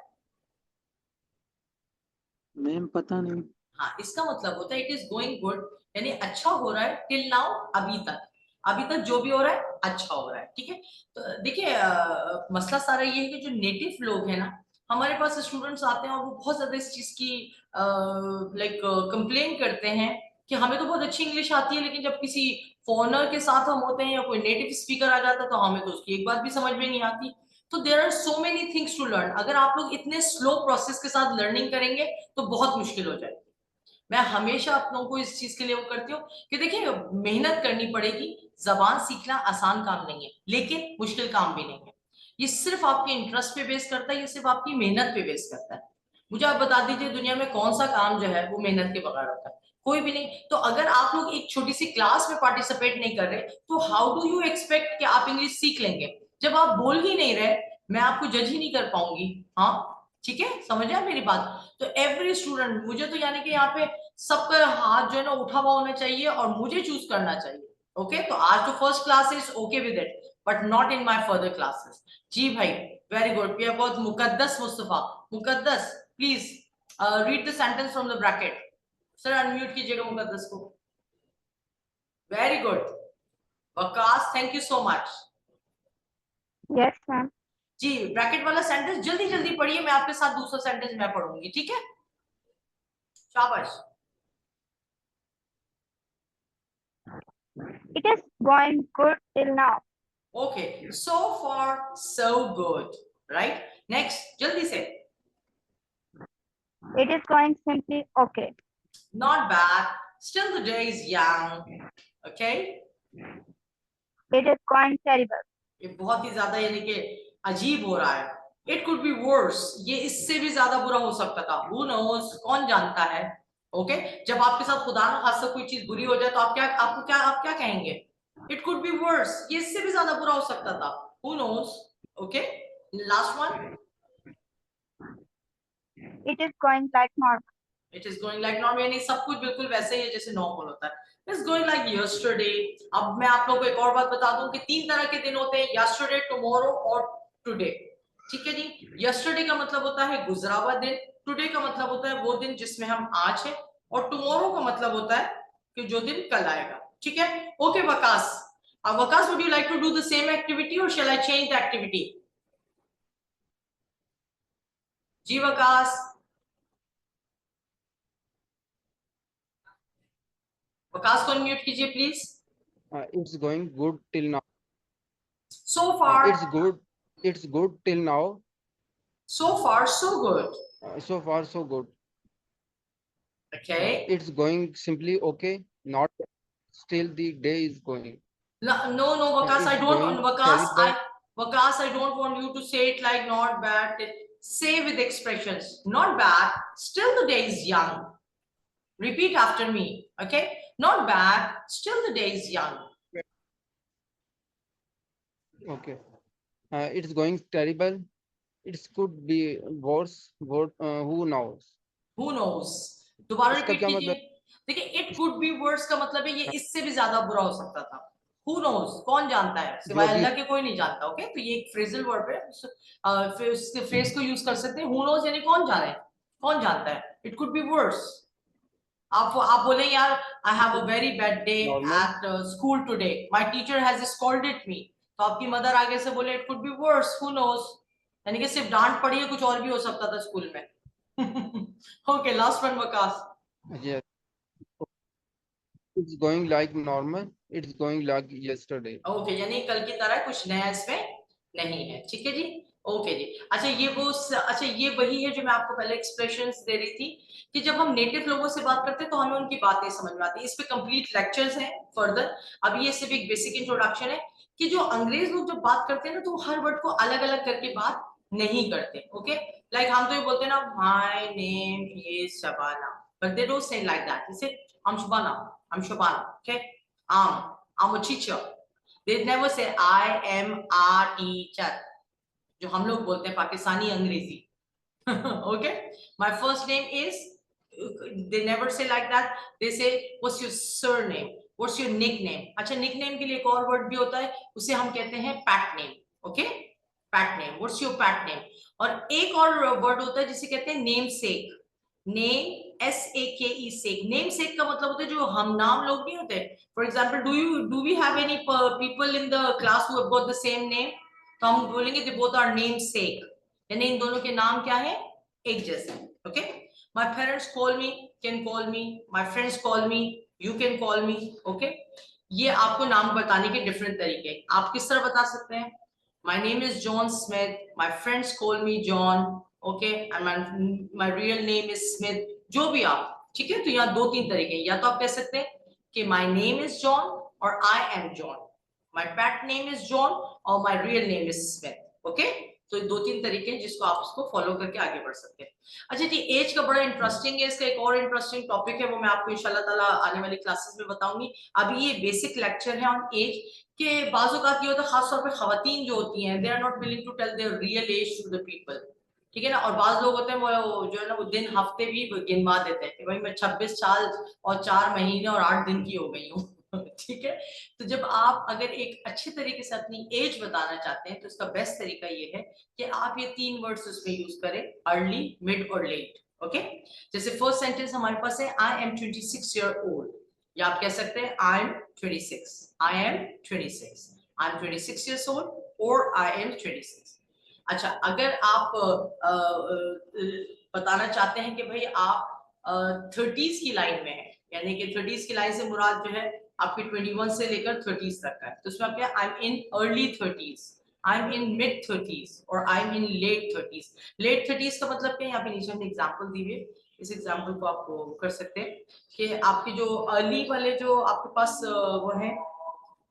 मैम पता नहीं। हाँ, इसका मतलब होता है इट इज गोइंग गुड, यानी अच्छा हो रहा है, टिल नाउ अभी तक, अभी तक जो भी हो रहा है अच्छा हो रहा है, ठीक है। तो देखिए मसला सारा ये है कि जो नेटिव लोग हैं ना, हमारे पास स्टूडेंट्स आते हैं और वो बहुत ज्यादा इस चीज की लाइक कंप्लेन करते हैं कि हमें तो बहुत अच्छी इंग्लिश आती है, लेकिन जब किसी फॉरेनर के साथ हम होते हैं या कोई नेटिव स्पीकर आ जाता है तो हमें तो उसकी एक बात भी समझ में नहीं आती। तो there are so many things to learn, अगर आप लोग इतने स्लो प्रोसेस के साथ लर्निंग करेंगे तो बहुत मुश्किल हो जाएगी। मैं हमेशा आप लोगों को इस चीज के लिए वो करती हूँ कि देखिए मेहनत करनी पड़ेगी, जबान सीखना आसान काम नहीं है लेकिन मुश्किल काम भी नहीं है। ये सिर्फ आपके इंटरेस्ट पे बेस करता है, ये सिर्फ आपकी मेहनत पे बेस करता है। मुझे आप बता दीजिए दुनिया में कौन सा काम जो है वो मेहनत के बगैर होता है? कोई भी नहीं। तो अगर आप लोग एक छोटी सी क्लास में पार्टिसिपेट नहीं कर रहे तो हाउ डू यू एक्सपेक्ट कि आप इंग्लिश सीख लेंगे? जब आप बोल ही नहीं रहे, मैं आपको जज ही नहीं कर पाऊंगी। हाँ ठीक है, समझ आए मेरी बात? तो एवरी स्टूडेंट, मुझे तो यानी कि यहाँ पे सबका हाथ जो है ना उठा हुआ होना चाहिए और मुझे चूज करना चाहिए। ओके, तो आज तो first class is okay with it, but not in my further classes. जी भाई, very good, we have got Muqaddas Mustafa. Muqaddas, please read the sentence from the bracket. Sir unmute कीजिएगा मुकद्दस को। Very good Waqas, thank you so much. Yes, ma'am. जी, bracket वाला sentence जल्दी जल्दी पढ़िए, मैं आपके साथ दूसरा सेंटेंस मैं पढ़ूंगी, ठीक है? शाबाश। It is going good till now. Okay, so far so good, right? Next, jaldi se. It is going simply okay. Not bad. Still the day is young. Okay? It is going terrible. ये बहुत ही ज्यादा यानी कि अजीब हो रहा है. It could be worse. ये इससे भी ज्यादा बुरा हो सकता था. Who knows? कौन जानता है? ओके जब आपके साथ खुदा न खास्ता कोई चीज बुरी हो जाए तो आप क्या कहेंगे? It could be worse. ये इससे भी ज्यादा बुरा हो सकता था. Who knows? Okay? Last one. It is going like normal. It is going like normal. यानी सब कुछ बिल्कुल वैसे ही है जैसे नॉर्मल होता है. It's going like yesterday. अब मैं आप लोगों को एक और बात बता दूं कि 3 तरह के दिन होते हैं, yesterday, tomorrow और today. ठीक है जी. Yesterday का मतलब होता है गुजरा हुआ दिन, today का मतलब होता है वो दिन जिसमें हम आज हैं, और tomorrow का मतलब होता है कि जो दिन कल आएगा. ठीक है? Okay, Waqas. Waqas, would you like to do the same activity or shall I change the activity? Ji Waqas. Waqas को अनम्यूट कीजिए please. It's going good till now. So far. It's good till now. So far so good. So far so good. Okay. It's going simply okay. Not still the day is going. No, Waqas, I It's don't going want Waqas. Waqas, I don't want you to say it like not bad. Say with expressions. Not bad. Still the day is young. Repeat after me. Okay. Not bad. Still the day is young. Okay. It's going terrible. It could be worse. Who knows? Who knows? दोबारा इसका repeat क्या कीजिए. देखिए, it could be worse का मतलब है ये इससे भी ज्यादा बुरा हो सकता था. Who knows? कौन जानता है? सिवाय अल्लाह के कोई नहीं जानता. ओके तो ये एक फ्रेजल वर्ब है. फिर उसके फ्रेज को यूज कर सकते हैं. Who knows यानी कौन जाने, कौन जानता है. It could be worse. आप बोले यार I have a very bad day at school today. My teacher has scolded me. तो आपकी मदर आगे से बोले it could be worse. Who knows? यानी कि सिर्फ डांट पड़ी है, कुछ और भी हो सकता था स्कूल में. Okay, last one, Waqas. Yes. It's going like normal. It's going like yesterday. Okay, यानी कल की तरह कुछ नया इसमें नहीं है. ठीक है जी. ओके जी. अच्छा ये वही है जो मैं आपको पहले एक्सप्रेशंस दे रही थी कि जब हम नेटिव लोगों से बात करते हैं तो हमें उनकी बातें समझ में आती है. इस पे कंप्लीट लेक्चर्स हैं फर्दर. अभी ये सिर्फ एक बेसिक इंट्रोडक्शन है कि जो अंग्रेज लोग जब बात करते हैं ना तो हर वर्ड को अलग अलग करके बात नहीं करते. ओके लाइक हम तो ये बोलते हैं ना my name is Shabana, but they don't say like that. जैसे I'm Shabana. Okay, I'm a teacher. They never say I am a teacher. जो हम लोग बोलते हैं पाकिस्तानी अंग्रेजी. Okay, my first name is. They never say like that. They say what's your surname? What's your nickname? अच्छा nickname के लिए एक और वर्ड भी होता है, उसे हम कहते हैं pet name. Okay, pet name. What's your pet name? और एक और वर्ड होता है जिसे कहते हैं namesake. Name SAKE sake. Namesake का मतलब होता है जो हम नाम लोग नहीं होते. For example, do we have any people in the class who have got the same name? तो हम बोलेंगे they both are namesake. यानी इन दोनों के नाम क्या है? एक जैसे. Okay? My parents can call me. My friends call me. You can call me. Okay? ये आपको नाम बताने के different तरीके. आप किस तरह बता सकते हैं? My name is John Smith. My friends call me John. Okay, and my real name is Smith. जो भी आप, ठीक है, तो यहाँ 2-3 तरीके हैं. या तो आप कह सकते हैं कि my name is John और I am John. My pet name is John और my real name is Smith. Okay, तो 2-3 तरीके हैं जिसको आप उसको फॉलो करके आगे बढ़ सकते हैं. अच्छा जी, एज का बड़ा इंटरेस्टिंग है. इसका एक और इंटरेस्टिंग टॉपिक है, वो मैं आपको इंशाल्लाह ताला आने वाली क्लासेस में बताऊंगी. अभी ये बेसिक लेक्चर है ऑन एज के. बाज़ औक़ात ये होता है खासतौर पर खवातीन जो होती हैं, they are not willing to tell their real age to the people. ठीक है ना. और बाज लोग होते हैं वो जो है ना वो दिन हफ्ते भी गिनवा देते हैं कि भाई मैं 26 साल और 4 महीने और 8 दिन की हो गई हूँ. ठीक है. तो जब आप अगर एक अच्छे तरीके से अपनी एज बताना चाहते हैं तो इसका बेस्ट तरीका ये है कि आप ये 3 वर्ड्स उसमें यूज करें, अर्ली, मिड और लेट. ओके, जैसे फर्स्ट सेंटेंस हमारे पास है आई एम 26 ईयर ओल्ड, या आप कह सकते हैं I am 26, I am 26, I am 26 years old और आई एम 26. अच्छा, अगर आप बताना चाहते हैं कि भाई आप 30s की लाइन में हैं, यानी कि 30s की लाइन से मुराद जो है आपके 21 से लेकर 30s तक का है। तो उसमें आप क्या, I am in early 30s, I am in mid 30s और I am in late 30s। Late 30s का मतलब क्या है, यहाँ पे नीचे हमने एग्जाम्पल दी है, इस एग्जाम्पल को आप कर सकते हैं कि आपके जो अर्ली वाले जो आपके पास वो है,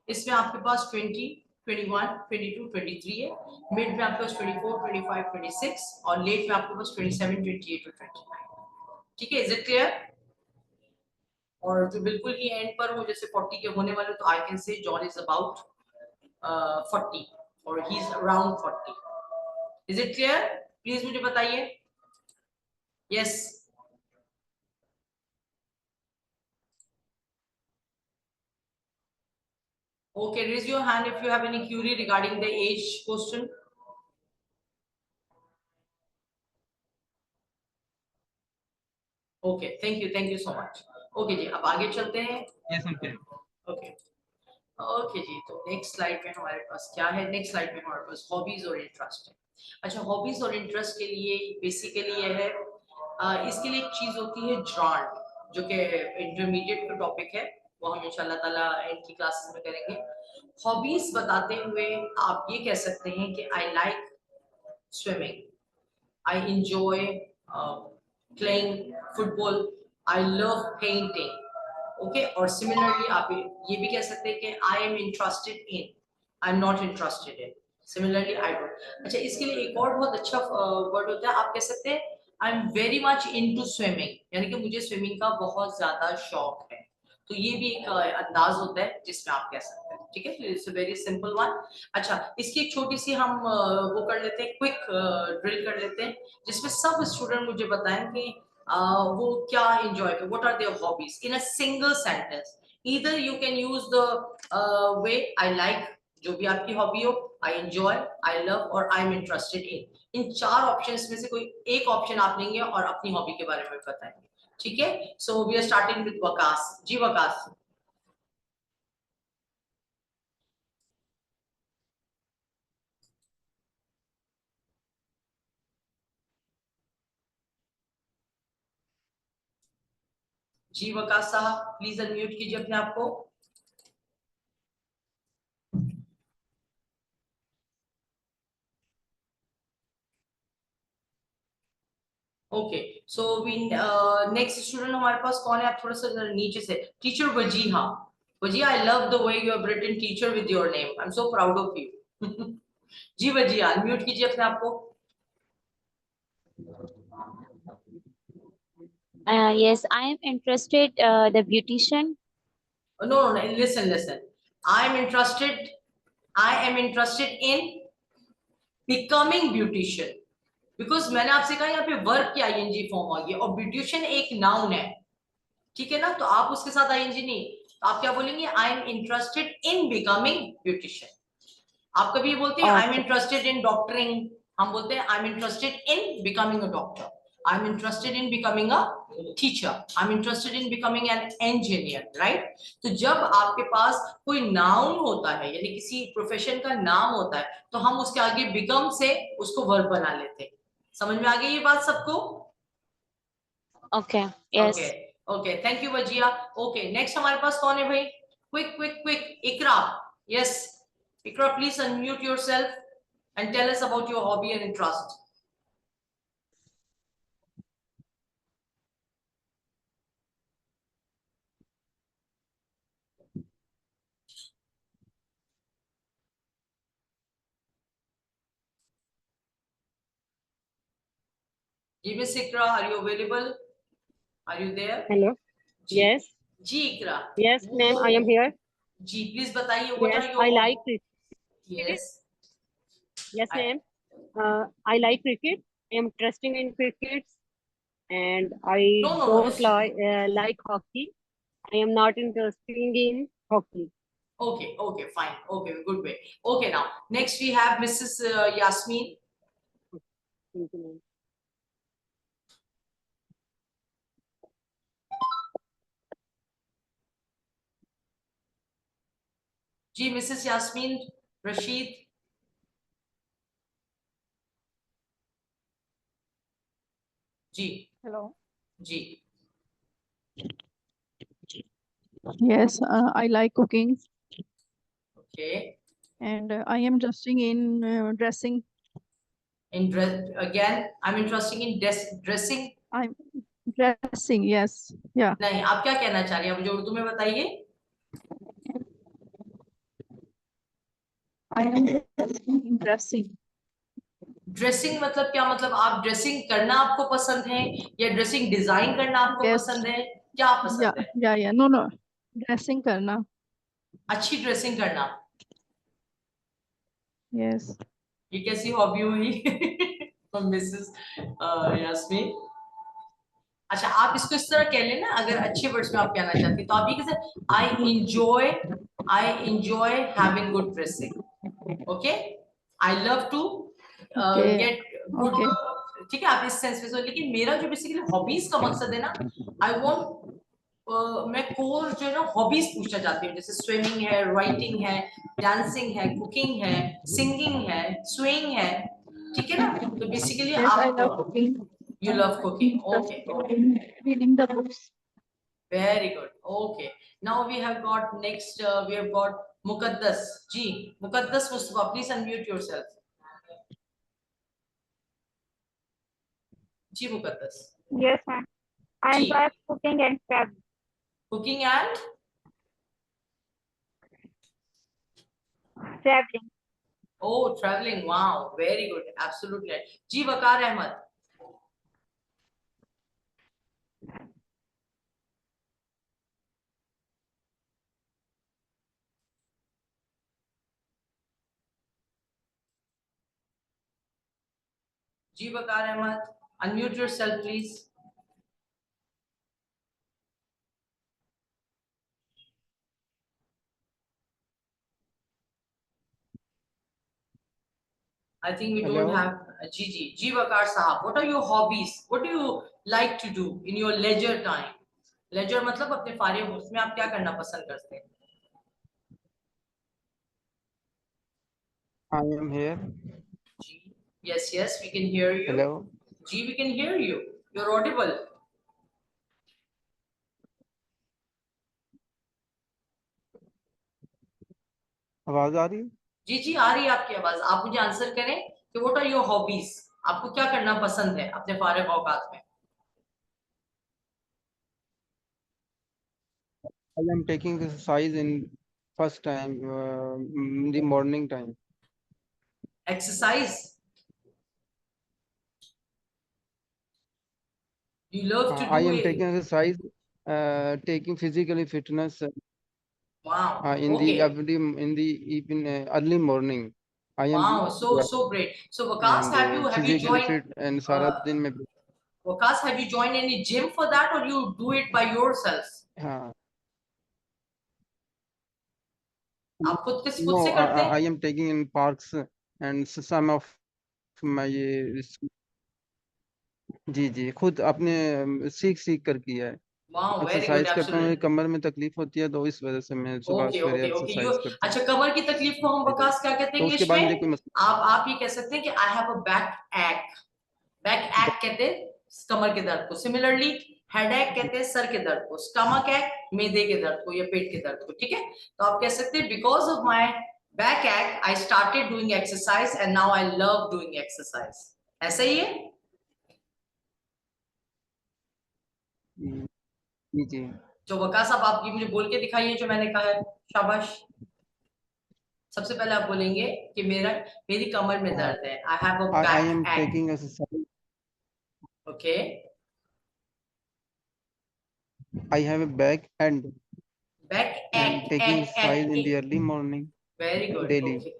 इसमें आपके पास 20, 21, 22, 23 है, मिड में आपके पास 24, 25, 26 और लेट में आपके पास 27, 28 और 29। ठीक है, इज इट क्लियर? और जो बिल्कुल ही एंड पर हो, जैसे 40 के होने वाले, तो I can say John is about 40 और he is around 40। Is it clear? Please मुझे बताइए। Yes. Okay, raise your hand if you have any query regarding the age question. Okay, thank you so much. Okay जी, अब आगे चलते हैं। Yes, okay. Okay, okay जी, तो next slide में हमारे पास क्या है? नेक्स्ट स्लाइड में हमारे पास हॉबीज और इंटरेस्ट है। अच्छा, हॉबीज और इंटरेस्ट के लिए बेसिकली ये है, इसके लिए एक चीज होती है ड्रांट, जो कि इंटरमीडिएट का टॉपिक है, वो हम इंशाल्लाह ताला एंड की क्लासेस में करेंगे। हॉबीज बताते हुए आप ये कह सकते हैं कि I like swimming, I enjoy playing football. I love painting. Okay, और similarly आप ये भी कह सकते हैं कि I am interested in, I'm not interested in. Similarly, I don't. अच्छा, इसके लिए एक और बहुत अच्छा वर्ड होता है, आप कह सकते हैं I am very much into swimming, यानी कि मुझे स्विमिंग का बहुत ज्यादा शौक है। तो ये भी एक अंदाज होता है जिसमें आप कह सकते हैं। ठीक है, तो it's a very simple one. अच्छा, इसकी एक छोटी सी हम वो कर लेते हैं, क्विक ड्रिल कर लेते हैं, जिसमें सब स्टूडेंट मुझे बताएं कि वो क्या एंजॉय कर, what are their hobbies in a single sentence. Either you can use the way I like, जो भी आपकी हॉबी हो, आई एंजॉय, आई लव और आई एम इंटरेस्टेड इन। इन चार ऑप्शंस में से कोई एक ऑप्शन आप लेंगे और अपनी हॉबी के बारे में बताएंगे। ठीक है, so we are starting with Waqas ji. Waqas ji, Waqas sahab please unmute कीजिए अपने आप को। Okay, so we next student हमारे पास कौन है? आप थोड़ा सा नीचे से। Teacher Wajiha. Wajiha, I love the way you have written teacher with your name, I am so proud of you. जी वजीहा, अनम्यूट कीजिए अपने आप को। Yes, I am interested the beautician. No, listen. I am interested in becoming beautician, because मैंने आपसे कहा यहाँ पे वर्ब की आईएनजी फॉर्म आ गई और ब्यूटिशियन एक नाउन है। ठीक है ना, तो आप उसके साथ आईएनजी नहीं, तो आप क्या बोलेंगे? I am interested in becoming beautician. आप कभी बोलते हैं I am interested in doctoring, हम बोलते हैं I am interested in becoming a doctor, I am interested in becoming a teacher, I am interested in becoming an engineer, right? तो जब आपके पास कोई नाउन होता है, यानी किसी प्रोफेशन का नाम होता है, तो हम उसके आगे बिकम से उसको वर्ब बना लेते हैं। समझ में आ गई ये बात सबको? Okay, yes. Okay, thank you Wajiha. Okay, next हमारे पास कौन है भाई? Quick, Iqra. Yes, Iqra please unmute yourself and tell us about your hobby and interest. Ji, Miss Ikra, are you available? Are you there? Hello. Ji. Yes. Ji Ikra. Yes, ma'am. I am here. Ji, please बताइए what Yes, are your I like cricket. Yes. Yes, ma'am. I like cricket. I am interested in cricket, and I No. don't like hockey. I am not interested in hockey. Okay, fine. Okay, good way. Okay, now next we have Mrs. Yasmin. Thank you, ma'am. Ji, Mrs. Yasmin Rashid. Ji. Hello. Ji. Yes, I like cooking, Okay. and I am interested in dressing. In dress again, I'm interested in dressing. I'm dressing. Yes. Yeah. नहीं, आप क्या कहना चाह रही हैं? मुझे उर्दू में बताइए. I am interested in dressing. Dressing मतलब क्या? मतलब आप ड्रेसिंग करना आपको पसंद है या ड्रेसिंग डिजाइन करना आपको Yes. पसंद है? क्या Yeah. पसंद है? Yeah. No. No. Dressing करना. अच्छी ड्रेसिंग करना. Yes. ये कैसी हॉबी हुई मिसेस यास्मीन? अच्छा, आप इसको इस तरह कह लेना. अगर अच्छे वर्ड्स में आप कहना चाहती हैं तो आप ये कैसे, I enjoy having good dressing. Okay, I love to Okay. Get good. Okay. ठीक है, आप इस सेंस में. लेकिन मेरा जो बेसिकली हॉबीज का मकसद है ना, आई वांट मैं कोर जो है ना हॉबीज पूछना चाहती हूँ. जैसे स्विमिंग है, राइटिंग है, डांसिंग है, कुकिंग है, सिंगिंग है, स्विंग है. ठीक है ना? तो बेसिकली Yes, I love आप cooking. you love cooking. Okay, okay. Reading the books. Very good. Okay. Now we have got next. We have got Muqaddas. Ji, Muqaddas Mustafa, please unmute yourself. Ji, Muqaddas. Yes, ma'am. I Ji. enjoy cooking and traveling. Cooking and Traveling. oh, traveling. Wow, very good. Absolutely. Ji, Waqar Ahmad. Ji, Waqar Ahmad. Unmute yourself, please. I think we don't Hello. have Ji Waqar Sahab. What are your hobbies? What do you like to do in your leisure time? Leisure मतलब अपने फारिग वक्त में आप क्या करना पसंद करते हैं? I am here. Ji. Yes, yes, we can hear you. Hello. Ji, we can hear you. You're audible. आवाज आ रही है? जी आ रही है आपकी आवाज. आप मुझे आंसर करें कि व्हाट आर योर हॉबीज? आपको क्या करना पसंद है अपने फारिग औकात में? I am taking exercise in first time in the morning time. Exercise. You love to do I am it. taking exercise, taking physically fitness Wow. in the Okay. in the even early morning. I am Wow. So great. So Waqas, and have you physically joined? fit and सारा दिन में Waqas, have you joined any gym for that, or you do it by yourself? हाँ. आप खुद से No, करते हैं? I am taking in parks and some of my जी खुद अपने सीख कर किया है. Wow, very good. एक्सरसाइज करता हूँ, Absolutely. कमर में तकलीफ होती है तो इस वजह से मैं सुबह Okay, सवेरे okay, okay. एक्सरसाइज करता हूँ. अच्छा, कमर की तकलीफ को हम वकास क्या कहते हैं तो उसके इंग्लिश बाद मुझे में? कोई मसला आप ये कह सकते हैं कि आई हैव अ बैक एक. बैक एक कहते हैं कमर के दर्द को. सिमिलरली हेड एक कहते हैं सर के दर्द को. स्टमक एक मैदे के दर्द को या पेट के दर्द को. ठीक है, तो आप कह सकते हैं बिकॉज ऑफ माय बैक एक I started doing exercise and now I love doing exercise. ऐसा ही है? जी. जो वकास साहब आप ये मुझे बोल के दिखाइए जो मैंने कहा है. शाबाश. सबसे पहले आप बोलेंगे कि मेरी कमर में दर्द है. I have a I am back एक. taking exercise. Okay. I have a back and Back taking exercise in the early morning very good. daily. Okay,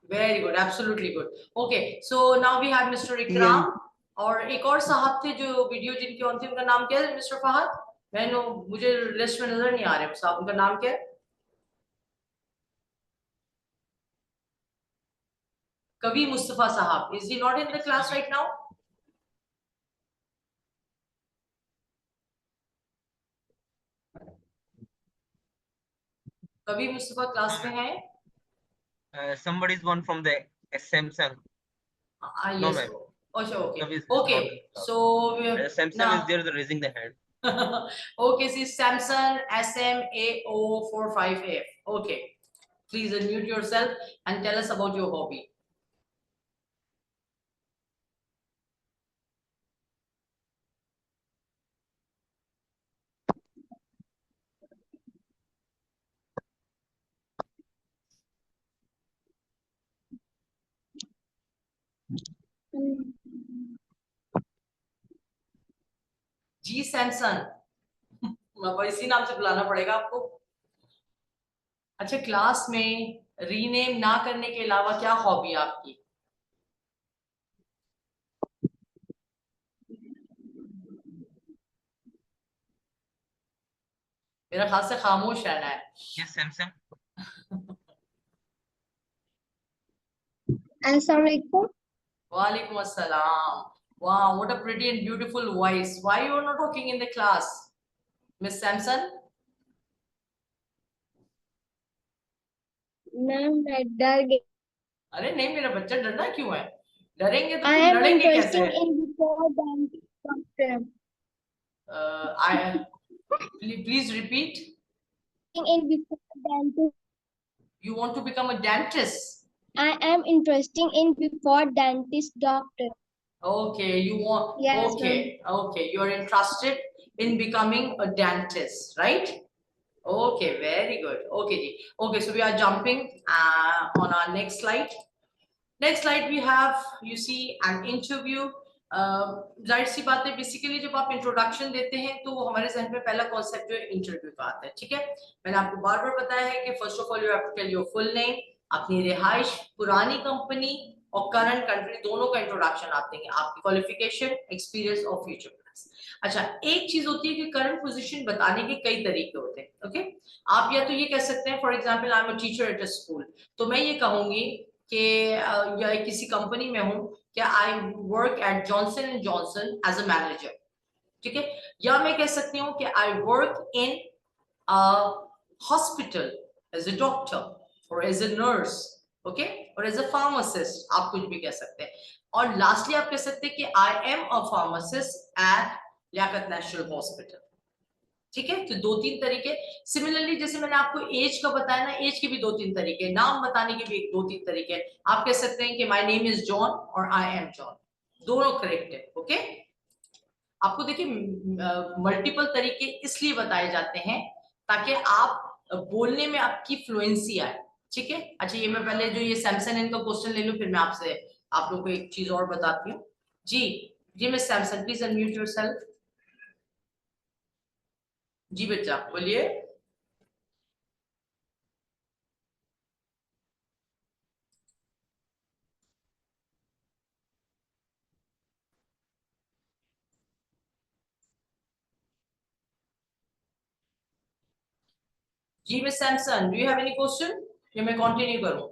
very good, absolutely good. Okay, so now we have Mr. He Ikram और एक और साहब थे जो video जिनके on थे. उनका नाम क्या है? मिस्टर फहद. मैंने मुझे लिस्ट में नजर नहीं आ रहे साहब. उनका नाम क्या है? कवी मुस्तफा साहब. Is he not in the class right now? कभी मुस्तफा क्लास में है? Somebody is one from the Samsung. No, Yes. ma'am. Okay, okay. Kavi is Okay, not. so Samsung is there, raising the hand. Okay, see Samson SMAO45F. Okay, please unmute yourself and tell us about your hobby. जी सैमसन, इसी नाम से बुलाना पड़ेगा आपको। अच्छा, class में rename ना करने के अलावा क्या हॉबी है आपकी? मेरा ख्याल से खामोश रहना है। Yes, Samsung. Assalamualaikum. Walaikum assalam. Wow, what a pretty and beautiful voice. Why you are not talking in the class, Miss Samson? Ma'am, मैं डर गई. अरे नहीं, मेरा बच्चा डरना क्यों है? डरेंगे तो I फिर am लड़ेंगे कैसे? interested in before dentist doctor. Please repeat. In before dentist. You want to become a dentist? I am interested in before dentist doctor. Okay, you want. Yes, okay, okay. You are interested in becoming a dentist, right? Okay, very good. Okay, ji. Okay, so we are jumping on our next slide. Next slide we have, you see, an interview. जाहिर सी बात है, basically जब आप introduction देते हैं तो हमारे जहन में पहला कॉन्सेप्ट जो है इंटरव्यू का आता है, ठीक है। मैंने आपको बार बार बताया है कि first of all you have to tell your full name, अपनी रिहाइश, पुरानी कंपनी और करंट कंट्री, दोनों का इंट्रोडक्शन आप देंगे, आपकी क्वालिफिकेशन, एक्सपीरियंस और फ्यूचर प्लान्स। अच्छा, एक चीज होती है कि करंट पोजीशन बताने के कई तरीके होते हैं, ओके। आप या तो ये कह सकते हैं, for example I am a teacher at a school, तो मैं ये कहूंगी कि या किसी कंपनी में हूं कि I work at Johnson and Johnson as a manager, ठीक है। या मैं कह सकती हूँ कि I work in hospital as a doctor और एज अ नर्स, ओके, और एज अ फार्मासिस्ट, आप कुछ भी कह सकते हैं। और लास्टली आप कह सकते हैं कि I am a pharmacist at Liaquat national hospital, ठीक है। तो 2-3 तरीके। सिमिलरली जैसे मैंने आपको एज का बताया ना, एज के भी 2-3 तरीके, नाम बताने के भी 2-3 तरीके। आप कह सकते हैं कि माय नेम इज जॉन और आई एम जॉन, दोनों करेक्ट है, ओके। आपको देखिए मल्टीपल तरीके इसलिए बताए जाते हैं ताकि आप बोलने में आपकी फ्लुएंसी आए, ठीक है। अच्छा, ये मैं पहले जो ये सैमसन इनका क्वेश्चन ले लूं, फिर मैं आपसे आप लोगों को एक चीज और बताती हूँ। जी miss Samson, please unmute yourself. जी बच्चा बोलिए। जी miss Samson, do you have any question या मैं कंटिन्यू करूं?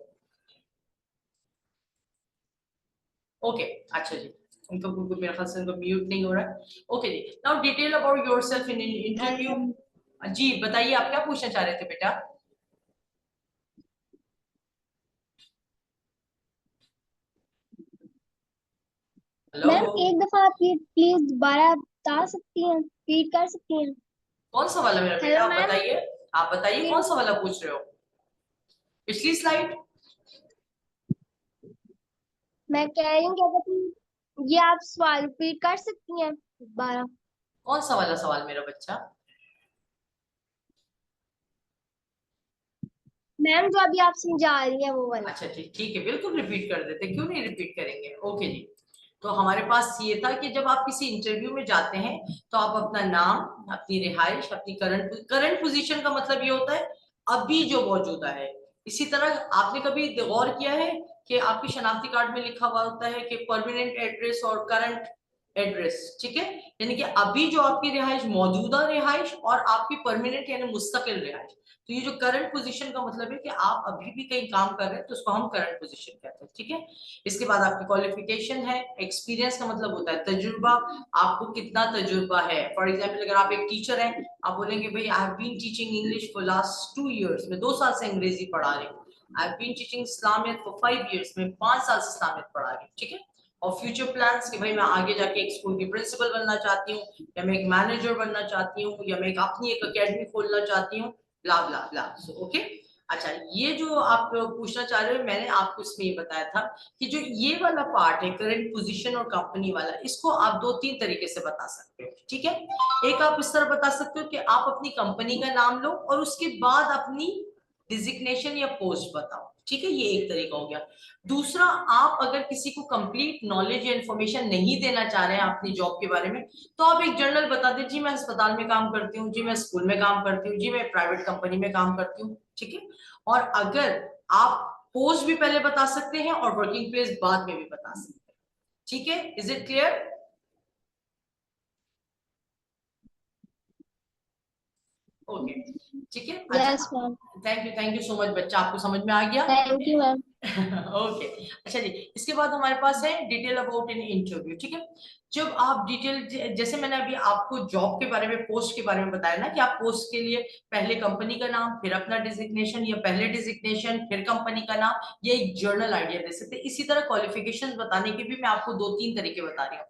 ओके, अच्छा जी, उनका मेरे ख्याल से उनका म्यूट नहीं हो रहा है। ओके जी, now detail about yourself in interview. जी बताइए, आप क्या पूछना चाह रहे थे बेटा? मैम एक दफा आप ये प्लीज दोबारा बता सकती हैं, रिपीट कर सकती हैं? कौन सा वाला मेरा बेटा, आप बताइए, आप बताइए कौन सा वाला पूछ रहे हो? पिछली स्लाइड? मैं कह रही हूँ कि ये आप सवाल रिपीट कर सकती हैं दोबारा? कौन सा वाला सवाल मेरा बच्चा? मैम जो अभी आप समझा रही हैं वो वाला। अच्छा ठीक है, बिल्कुल रिपीट कर देते, क्यों नहीं रिपीट करेंगे। ओके जी, तो हमारे पास ये था कि जब आप किसी इंटरव्यू में जाते हैं तो आप अपना नाम, अपनी रिहाइश, अपनी करंट पोजीशन का मतलब ये होता है अभी जो मौजूदा है। इसी तरह आपने कभी गौर किया है कि आपके शनाख्ती कार्ड में लिखा हुआ होता है कि परमानेंट एड्रेस और करंट एड्रेस, ठीक है, यानी कि अभी जो आपकी रिहाइश, मौजूदा रिहाइश और आपकी परमानेंट यानी मुस्तकिल रिहाइश। तो ये जो करंट पोजीशन का मतलब है कि आप अभी भी कहीं काम कर रहे हैं तो उसको हम करंट पोजीशन कहते हैं, ठीक है। इसके बाद आपकी क्वालिफिकेशन है, एक्सपीरियंस का मतलब होता है तजुर्बा, आपको कितना तजुर्बा है। फॉर एग्जांपल अगर आप एक टीचर हैं, आप बोलेंगे भाई I have been teaching English for last 2 years, मैं 2 साल से अंग्रेजी पढ़ा रही हूँ। I have been teaching Islamiyat for 5 years, मैं 5 साल से इस्लामियत पढ़ा रही हूँ, ठीक है। और फ्यूचर प्लान्स कि भाई मैं आगे जाके एक स्कूल की प्रिंसिपल बनना चाहती हूँ, या मैं एक मैनेजर बनना चाहती हूँ, या मैं अपनी एक अकेडमी खोलना चाहती हूँ, ब्ला ब्ला ब्ला। सो ओके, अच्छा ये जो आप पूछना चाह रहे हो, मैंने आपको इसमें ये बताया था कि जो ये वाला पार्ट है करंट पोजीशन और कंपनी वाला, इसको आप 2-3 तरीके से बता सकते हो, ठीक है। एक आप इस तरह बता सकते हो कि आप अपनी कंपनी का नाम लो और उसके बाद अपनी डिजिग्नेशन या पोस्ट बताओ, ठीक है, ये एक तरीका हो गया। दूसरा, आप अगर किसी को कंप्लीट नॉलेज या इंफॉर्मेशन नहीं देना चाह रहे हैं अपनी जॉब के बारे में, तो आप एक जर्नल बता दें, जी मैं अस्पताल में काम करती हूँ, जी मैं स्कूल में काम करती हूँ, जी मैं प्राइवेट कंपनी में काम करती हूँ, ठीक है। और अगर आप पोस्ट भी पहले बता सकते हैं और वर्किंग प्लेस बाद में भी बता सकते हैं, ठीक है। Is it clear? ओके, ठीक है। Yes, ma'am. Thank you so much बच्चा, आपको समझ में आ गया? Thank you, ma'am. ओके, अच्छा जी, इसके बाद हमारे पास है डिटेल अबाउट एन इंटरव्यू, ठीक है। जब आप डिटेल, जैसे मैंने अभी आपको जॉब के बारे में, पोस्ट के बारे में बताया ना कि आप पोस्ट के लिए पहले कंपनी का नाम, फिर अपना डिजिग्नेशन, या पहले डिजिग्नेशन फिर कंपनी का नाम, ये एक जर्नल आइडिया दे सकते हैं। इसी तरह क्वालिफिकेशंस बताने के भी मैं आपको 2-3 तरीके बता रही हूँ।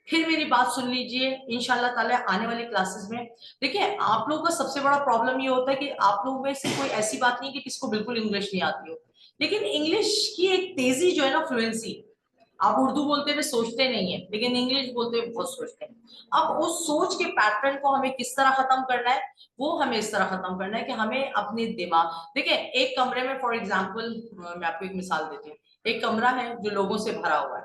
फिर मेरी बात सुन लीजिए, इंशाल्लाह ताला आने वाली क्लासेस में देखिए, आप लोगों का सबसे बड़ा प्रॉब्लम ये होता है कि आप लोगों में से कोई ऐसी बात नहीं है कि किसको बिल्कुल इंग्लिश नहीं आती हो, लेकिन इंग्लिश की एक तेजी जो है ना, फ्लुएंसी, आप उर्दू बोलते हुए सोचते नहीं है, लेकिन इंग्लिश बोलते हुए बहुत सोचते हैं। अब उस सोच के पैटर्न को हमें किस तरह खत्म करना है, वो हमें इस तरह खत्म करना है कि हमें अपने दिमाग, देखिए एक कमरे में फॉर एग्जाम्पल, मैं आपको एक मिसाल देती हूँ, एक कमरा है जो लोगों से भरा हुआ है,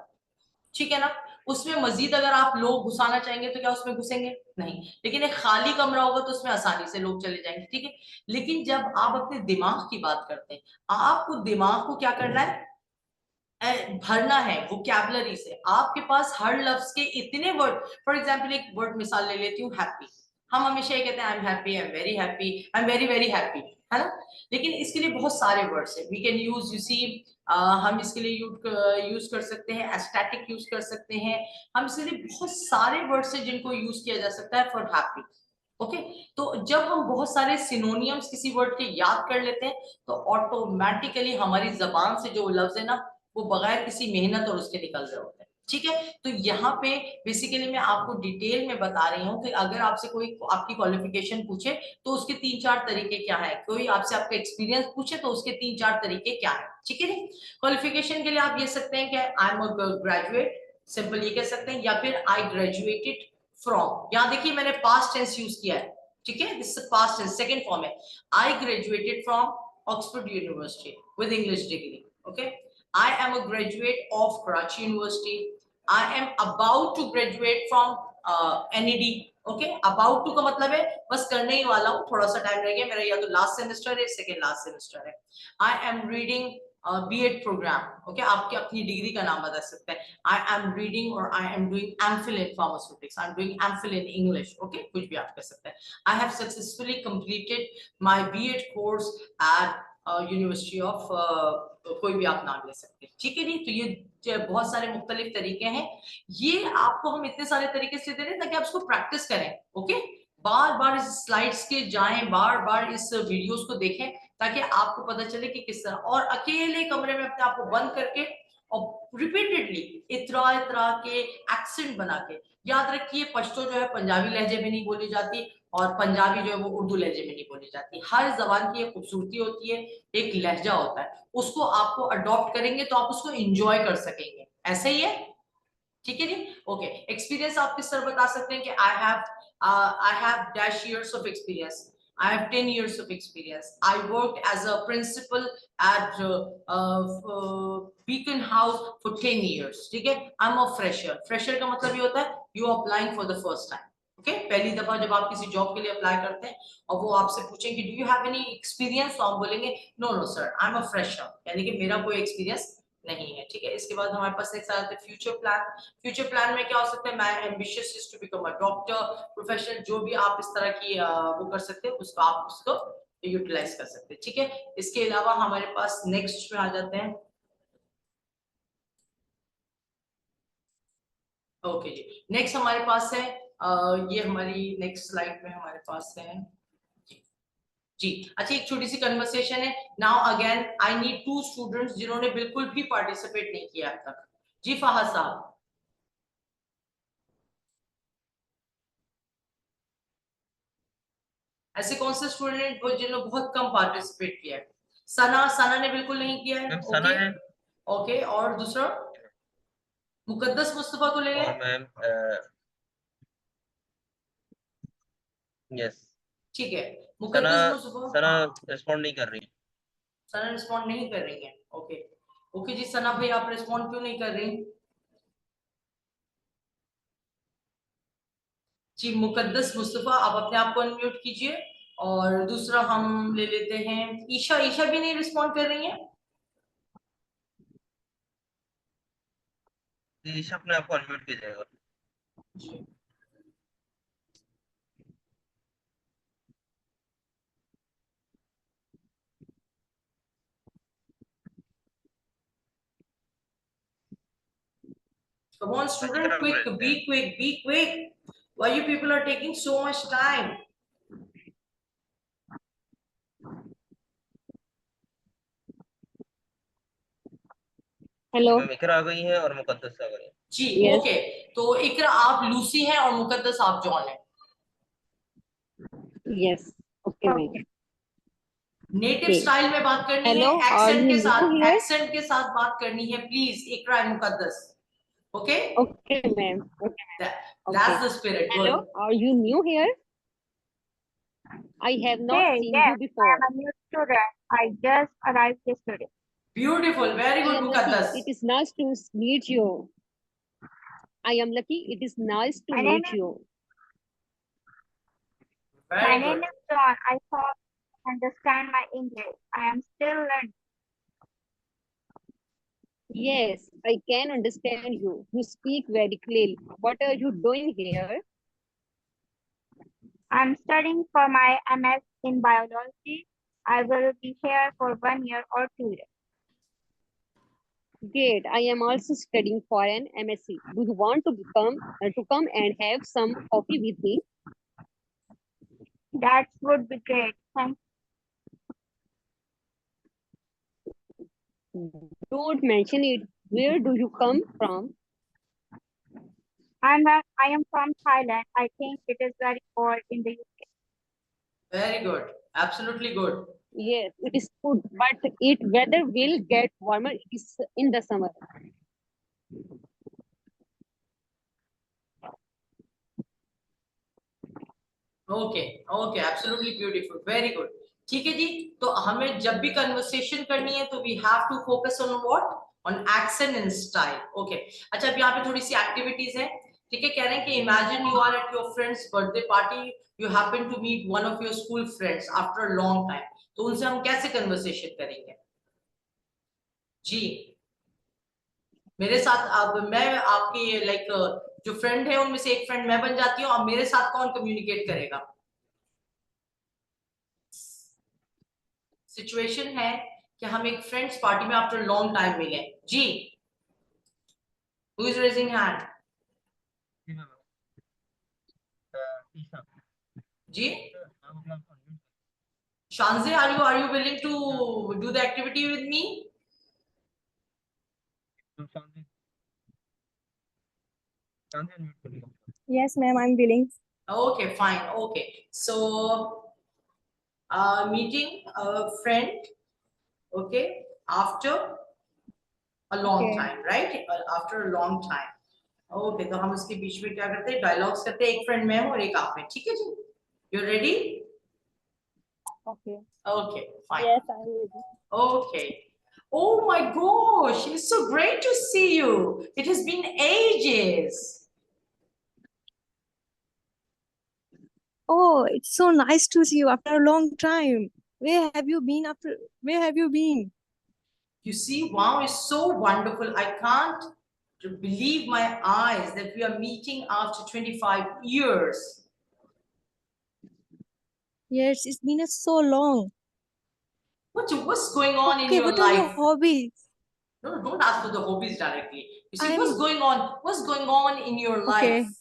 ठीक है ना, उसमें मजीद अगर आप लोग घुसाना चाहेंगे तो क्या उसमें घुसेंगे? नहीं। लेकिन एक खाली कमरा होगा तो उसमें आसानी से लोग चले जाएंगे, ठीक है। लेकिन जब आप अपने दिमाग की बात करते हैं, आपको दिमाग को क्या करना है? भरना है वोकैबुलरी से। आपके पास हर लफ्ज के इतने वर्ड, फॉर एग्जाम्पल एक वर्ड मिसाल ले लेती हूँ, हैप्पी। हम हमेशा ये कहते हैं I am happy, I am very happy, I am very very happy, है ना। लेकिन इसके लिए बहुत सारे वर्ड्स है, we can use, you see, हम इसके लिए यूज कर सकते हैं एस्थेटिक, यूज कर सकते हैं, हम इसके लिए बहुत सारे वर्ड्स है जिनको यूज किया जा सकता है फॉर हैप्पी, ओके। तो जब हम बहुत सारे सिनोनियम्स किसी वर्ड के याद कर लेते हैं, तो ऑटोमेटिकली हमारी जबान से जो लफ्ज है ना, वो बगैर किसी मेहनत और उसके निकल रहे होते हैं, ठीक है। तो यहाँ पे बेसिकली मैं आपको डिटेल में बता रही हूँ कि अगर आपसे कोई आपकी क्वालिफिकेशन पूछे तो उसके 3-4 तरीके क्या है, कोई आपसे आपका एक्सपीरियंस पूछे तो उसके 3-4 तरीके क्या है, ठीक है। क्वालिफिकेशन के लिए आप ये सकते हैं कि I am a graduate, simple ये कह सकते हैं, या फिर आई ग्रेजुएटेड फ्रॉम, यहाँ देखिए मैंने पास्ट टेंस यूज किया है, ठीक है, this past tense second form है, I graduated from Oxford university with English degree, okay. I am a graduate of Karachi University. I am about to graduate from NED. Okay, about to का मतलब है बस करने ही वाला हूँ, थोड़ा सा टाइम रह गया मेरा, या तो लास्ट सेमेस्टर है, सेकेंड लास्ट सेमेस्टर है। I am reading B.Ed program. Okay, आपके अपनी डिग्री का नाम बता सकते हैं। I am reading or I am doing MPhil in pharmaceutics. I am doing MPhil in English. Okay, कुछ भी आप कह सकते हैं। I have successfully completed my B.Ed course at university of कोई भी आप नाम ले सकते हैं, ठीक है जी। तो ये बहुत सारे मुख्तलिफ तरीके हैं, ये आपको हम इतने सारे तरीके से दे रहे हैं ताकि आप इसको प्रैक्टिस करें, ओके। बार बार इस स्लाइड्स के जाएं, बार बार इस वीडियोस को देखें ताकि आपको पता चले कि किस तरह, और अकेले कमरे में अपने आप को बंद करके और रिपीटेडली इतरा इतरा के एक्सेंट बना के, याद रखिए पश्तो जो है पंजाबी लहजे में नहीं बोली जाती, और पंजाबी जो है वो उर्दू लहजे में नहीं बोली जाती। हर जबान की एक खूबसूरती होती है, एक लहजा होता है, उसको आपको अडॉप्ट करेंगे तो आप उसको एंजॉय कर सकेंगे, ऐसे ही है, ठीक है जी। ओके, एक्सपीरियंस आप किस तरह बता सकते हैं कि I have dash years of experience, I have 10 years of experience. I worked as a principal at Beacon House for 10 years. ठीक है, I'm a fresher. Fresher का मतलब ये होता है you are applying for the first time. Okay, पहली दफा जब आप किसी जॉब के लिए अप्लाई करते हैं और वो आपसे पूछेंगे do you have any experience, तो आप बोलेंगे no no sir I am a fresher, यानी कि मेरा कोई एक्सपीरियंस नहीं है, ठीक है। इसके बाद हमारे पास एक साथ फ्यूचर प्लान। फ्यूचर प्लान में क्या हो सकता है, मैं ambitious is to become a doctor, professional, जो भी आप इस तरह की वो कर सकते हैं, उसको आप उसको यूटिलाइज कर सकते हैं, ठीक है। इसके अलावा हमारे पास नेक्स्ट में आ जाते हैं, ओके जी। नेक्स्ट हमारे पास है ये हमारी नेक्स्ट स्लाइड में हमारे पास है जी। अच्छा, एक छोटी सी कन्वर्सेशन है। Now again I need 2 students जिन्होंने बिल्कुल भी पार्टिसिपेट नहीं किया अब तक। जी फहद साहब, ऐसे कौन से स्टूडेंट वो जिन्होंने बहुत कम पार्टिसिपेट किया है? सना ने बिल्कुल नहीं किया है। मैम सना है। ओके, और दूसरा मुकद्दस मुस्तफा को ले लें। और मैम यस ठीक है, सना मुकद्दस मुस्तफा। सना हाँ, रिस्पॉन्ड नहीं कर रही। सना रिस्पॉन्ड नहीं कर रही है। ओके ओके जी, सना भाई आप रिस्पॉन्ड क्यों नहीं कर रही? जी मुकद्दस मुस्तफा, आप अपने आप को अनम्यूट कीजिए। और दूसरा हम ले लेते हैं ईशा। ईशा भी नहीं रिस्पॉन्ड कर रही है। ईशा अपने आप को अनम्यूट कीजिएगा। जी come on student, quick, be quick, be quick. Why you people are taking so much time? Hello. Ma'am Iqra आ गई है और मुकद्दस आ गई है। जी Yes. ओके, तो इकरा आप लूसी हैं और मुकद्दस आप जॉन हैं। Yes. Okay, ma'am. Native Okay. Style में बात करनी Hello, है, are एक्सेंट you के साथ, new here? एक्सेंट के साथ बात करनी है please, Iqra and Muqaddas. Okay, Okay, ma'am. Okay, ma'am. that's Okay. the spirit. Hello, Good. are you new here? I have not Hey, seen yes, you before. I am a new student. I just arrived yesterday. Beautiful, very I good am lucky. मुकद्दस। It is nice to meet you. I am lucky. It is nice to My name meet you. My Very name good. is John. I hope you understand my English. I am still learning. Yes, I can understand you. You speak very clearly. What are you doing here? I'm studying for my MS in biology. I will be here for 1 year or 2 years. Great. I am also studying for an MSc. Do you want to come and have some coffee with me? That would be great. Thank Don't mention it. Where do you come from? I am from Thailand. I think it is very cold in the UK. Very good, absolutely good. Yes, it is good, but it weather will get warmer. It is in the summer. Okay okay, absolutely beautiful, very good. ठीक है जी, तो हमें जब भी conversation करनी है तो we have to focus on what, on accent and style. Okay, अच्छा अब यहाँ पे थोड़ी सी एक्टिविटीज है। ठीक है, कह रहे हैं कि imagine you are at your friend's birthday party, you happen to meet one of your school friends after a long time, तो उनसे हम कैसे कन्वर्सेशन करेंगे? जी मेरे साथ, अब मैं आपकी लाइक जो फ्रेंड है उनमें से एक फ्रेंड मैं बन जाती हूँ, अब मेरे साथ कौन कम्युनिकेट करेगा? सिचुएशन है कि हम एक फ्रेंड्स पार्टी में आफ्टर लॉन्ग टाइम मिले। जी, हु इज रेजिंग हैंड? जी Shanze, are you willing to do the activity with me? Yes, ma'am, I'm willing. Okay, fine. Okay, so meeting a friend, okay, after a long Okay. time, right? After a long time. Okay, तो हम इसके बीच में क्या करते हैं, dialogues करते हैं, एक फ्रेंड में हूँ और एक आप में। ठीक है जी, you ready? Okay. Okay fine. Yes, I'm ready. Okay. Oh my gosh, it's so great to see you. It has been ages. Oh, it's so nice to see you after a long time. Where have you been after? Where have you been? You see, wow, it's so wonderful. I can't believe my eyes that we are meeting after 25 years. Yes, it's been so long. What's going on in Okay, your what are your life? hobbies? No, don't ask for the hobbies directly. You see, I'm what's going on? What's going on in your okay. life?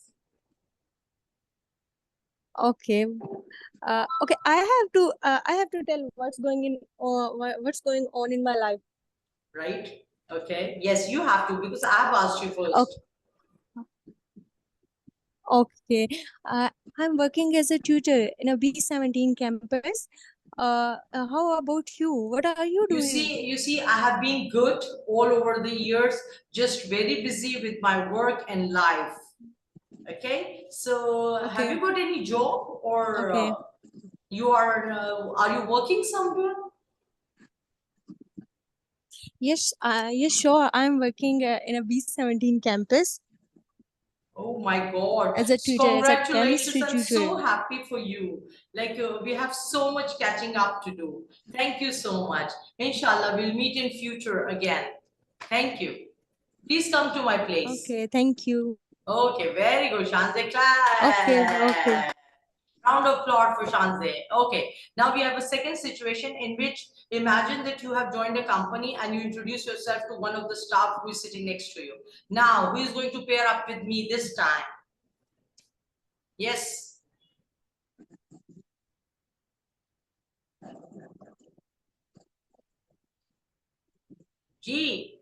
Okay. Okay, I have to tell what's going on in my life. Right? Okay. Yes, you have to, because I've asked you first. Okay. I'm working as a tutor in a B17 campus. How about you? What are you doing? You see, I have been good all over the years, just very busy with my work and life. Okay, so have you got any job or you are you working somewhere? Yes, yes, sure. I'm working in a B17 campus Oh my God. as a tutor, as a Congratulations. chemistry I'm so tutor. happy for you. Like we have so much catching up to do. Thank you so much. Inshallah, we'll meet in future again. Thank you. Please come to my place. Okay, thank you. Okay, very good. Shanze, clap. Okay. Round of applause for Shanze. Okay, now we have a second situation in which imagine that you have joined a company and you introduce yourself to one of the staff who is sitting next to you. Now, who is going to pair up with me this time? Yes. G.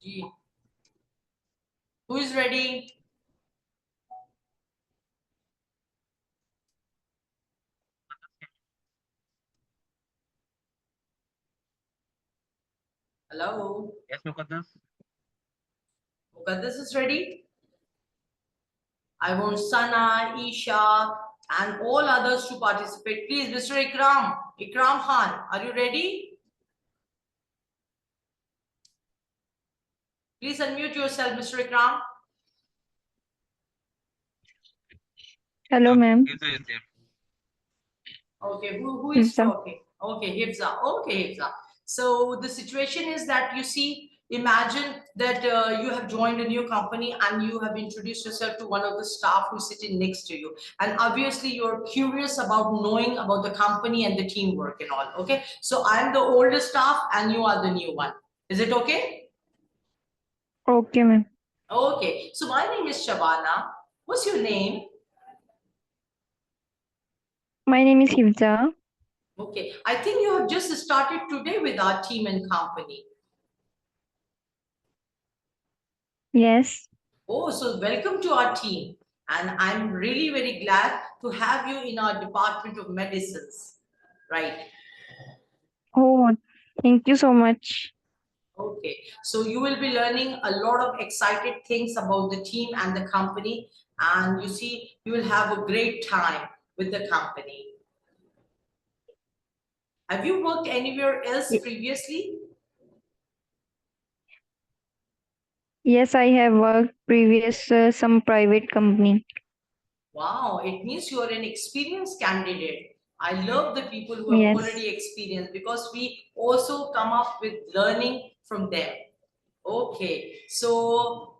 G. Who is ready? Hello. Yes, Muqaddas. Muqaddas is ready. I want Sana, Isha, and all others to participate. Please, Mr. Ikram Khan, are you ready? Please unmute yourself, Mr. Ikram. Hello, ma'am. Okay, who is Hifza. talking? Okay, Hifza. Okay, Hifza. So the situation is that you see, imagine that you have joined a new company and you have introduced yourself to one of the staff who's sitting next to you. And obviously you're curious about knowing about the company and the teamwork and all. Okay, so I'm the older staff and you are the new one. Is it okay? Okay, ma'am. Okay, so my name is Shabana. What's your name? My name is Hifza. Okay, I think you have just started today with our team and company. Yes. Oh, so welcome to our team. And I'm really very glad to have you in our Department of Medicines, right? Oh, thank you so much. Okay, so you will be learning a lot of excited things about the team and the company. And you see, you will have a great time with the company. Have you worked anywhere else previously? Yes, I have worked previous some private company. Wow, it means you are an experienced candidate. I love the people who have Yes. already experienced because we also come up with learning from them. Okay, so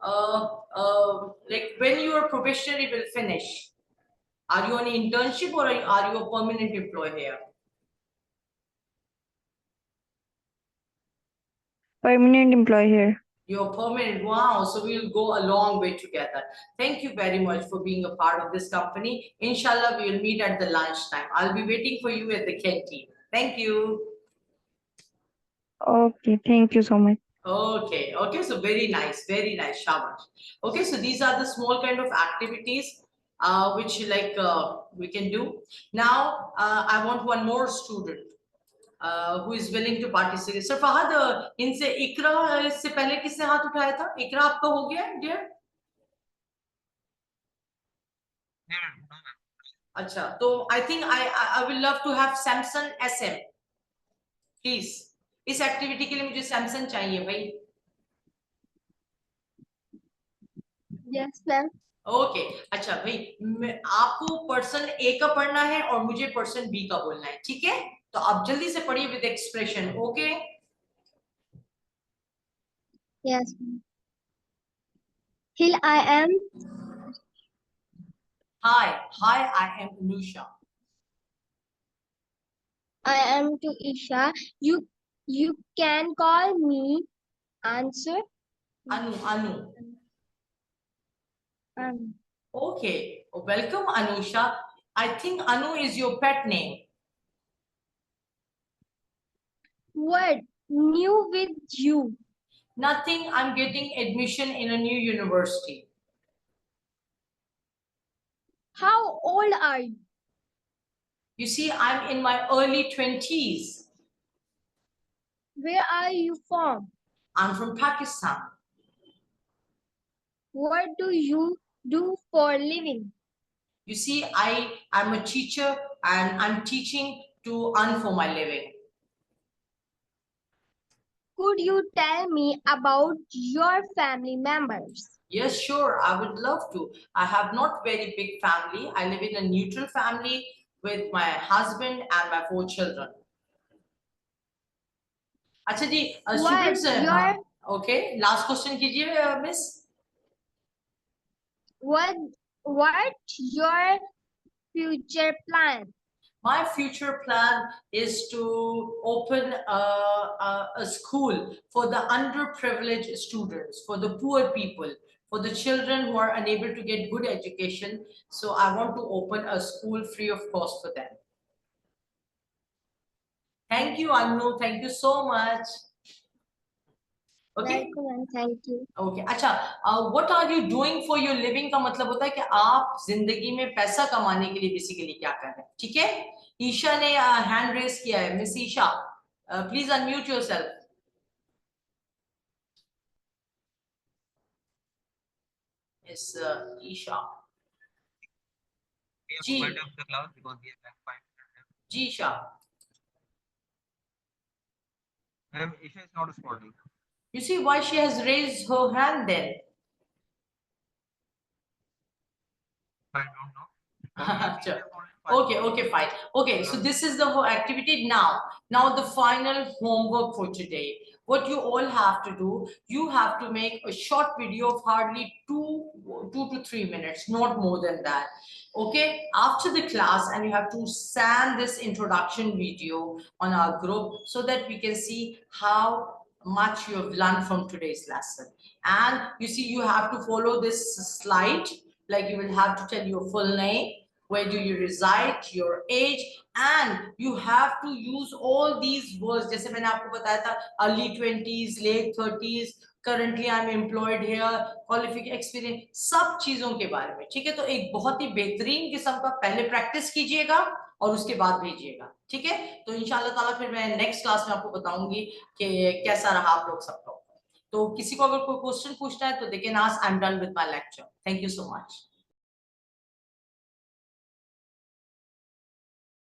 like when your probationary will finish, are you on internship or are you a permanent employee here? Permanent employee here. You're permanent. Wow, so we'll go a long way together. Thank you very much for being a part of this company. Inshallah, we will meet at the lunchtime. I'll be waiting for you at the canteen. Thank you. Okay, thank you so much. Okay, so very nice, shabash. Okay, so these are the small kind of activities which like we can do. Now, I want one more student who is willing to participate. Sir Fahad, इनसे इकरा से पहले किसने हाथ उठाया था? इकरा आपका हो गया, dear? अच्छा, तो I think I will love to have Samson SM. Please, इस एक्टिविटी के लिए मुझे सैमसंग चाहिए भाई. Yes, ma'am. ओके अच्छा भाई आपको पर्सन ए का पढ़ना है और मुझे पर्सन बी का बोलना है, ठीक है? तो आप जल्दी से पढ़िए with expression. Okay Yes, ma'am. Hill, I am. Hi, I am Anusha. I am to Isha. You can call me. Answer. Anu. Um, Okay, welcome Anusha. I think Anu is your pet name. What new with you? Nothing, I'm getting admission in a new university. How old are you? You see, I'm in my early 20s. Where are you from? I'm from Pakistan. What do you do for a living? You see, I'm a teacher and I'm teaching to earn for my living. Could you tell me about your family members? Yes, sure, I would love to. I have not very big family. I live in a neutral family with my husband and my 4 children. अच्छा जी, students, okay, last question कीजिए, miss. What's your future plan? My future plan is to open a school for the underprivileged students, for the poor people, for the children who are unable to get good education. So I want to open a school free of cost for them. Thank you, Anu. Thank you so much. Okay. Thank you. Okay. अच्छा, what are you doing for your living का मतलब होता है कि आप जिंदगी में पैसा कमाने के लिए बेसिकली क्या कर रहे हैं, ठीक है? ईशा ने हैंड रेस किया है, Miss Isha, please unmute yourself. Yes, Isha. जी. जी Isha. Ma'am, Isha is not responding. You see why she has raised her hand then? I don't know. Okay, fine. Okay, so this is the activity now. Now the final homework for today. What you all have to do, you have to make a short video of hardly 2 to 3 minutes, not more than that. Okay, after the class, and you have to send this introduction video on our group so that we can see how much you have learned from today's lesson. And you see, you have to follow this slide. Like you will have to tell your full name, where do you reside, your age, and you have to use all these words. जैसे मैंने आपको बताया था, early 20s, late 30s, currently I'm employed here, qualification, experience, सब चीजों के बारे में, ठीक है? तो एक बहुत ही बेहतरीन किस्म का पहले प्रैक्टिस कीजिएगा और उसके बाद भेजिएगा, ठीक है? तो इंशाल्लाह ताला फिर मैं नेक्स्ट क्लास में आपको बताऊंगी कि कैसा रहा आप लोग सबका. तो किसी को अगर कोई क्वेश्चन पूछना है तो they can ask. I am done with my lecture. Thank you so much.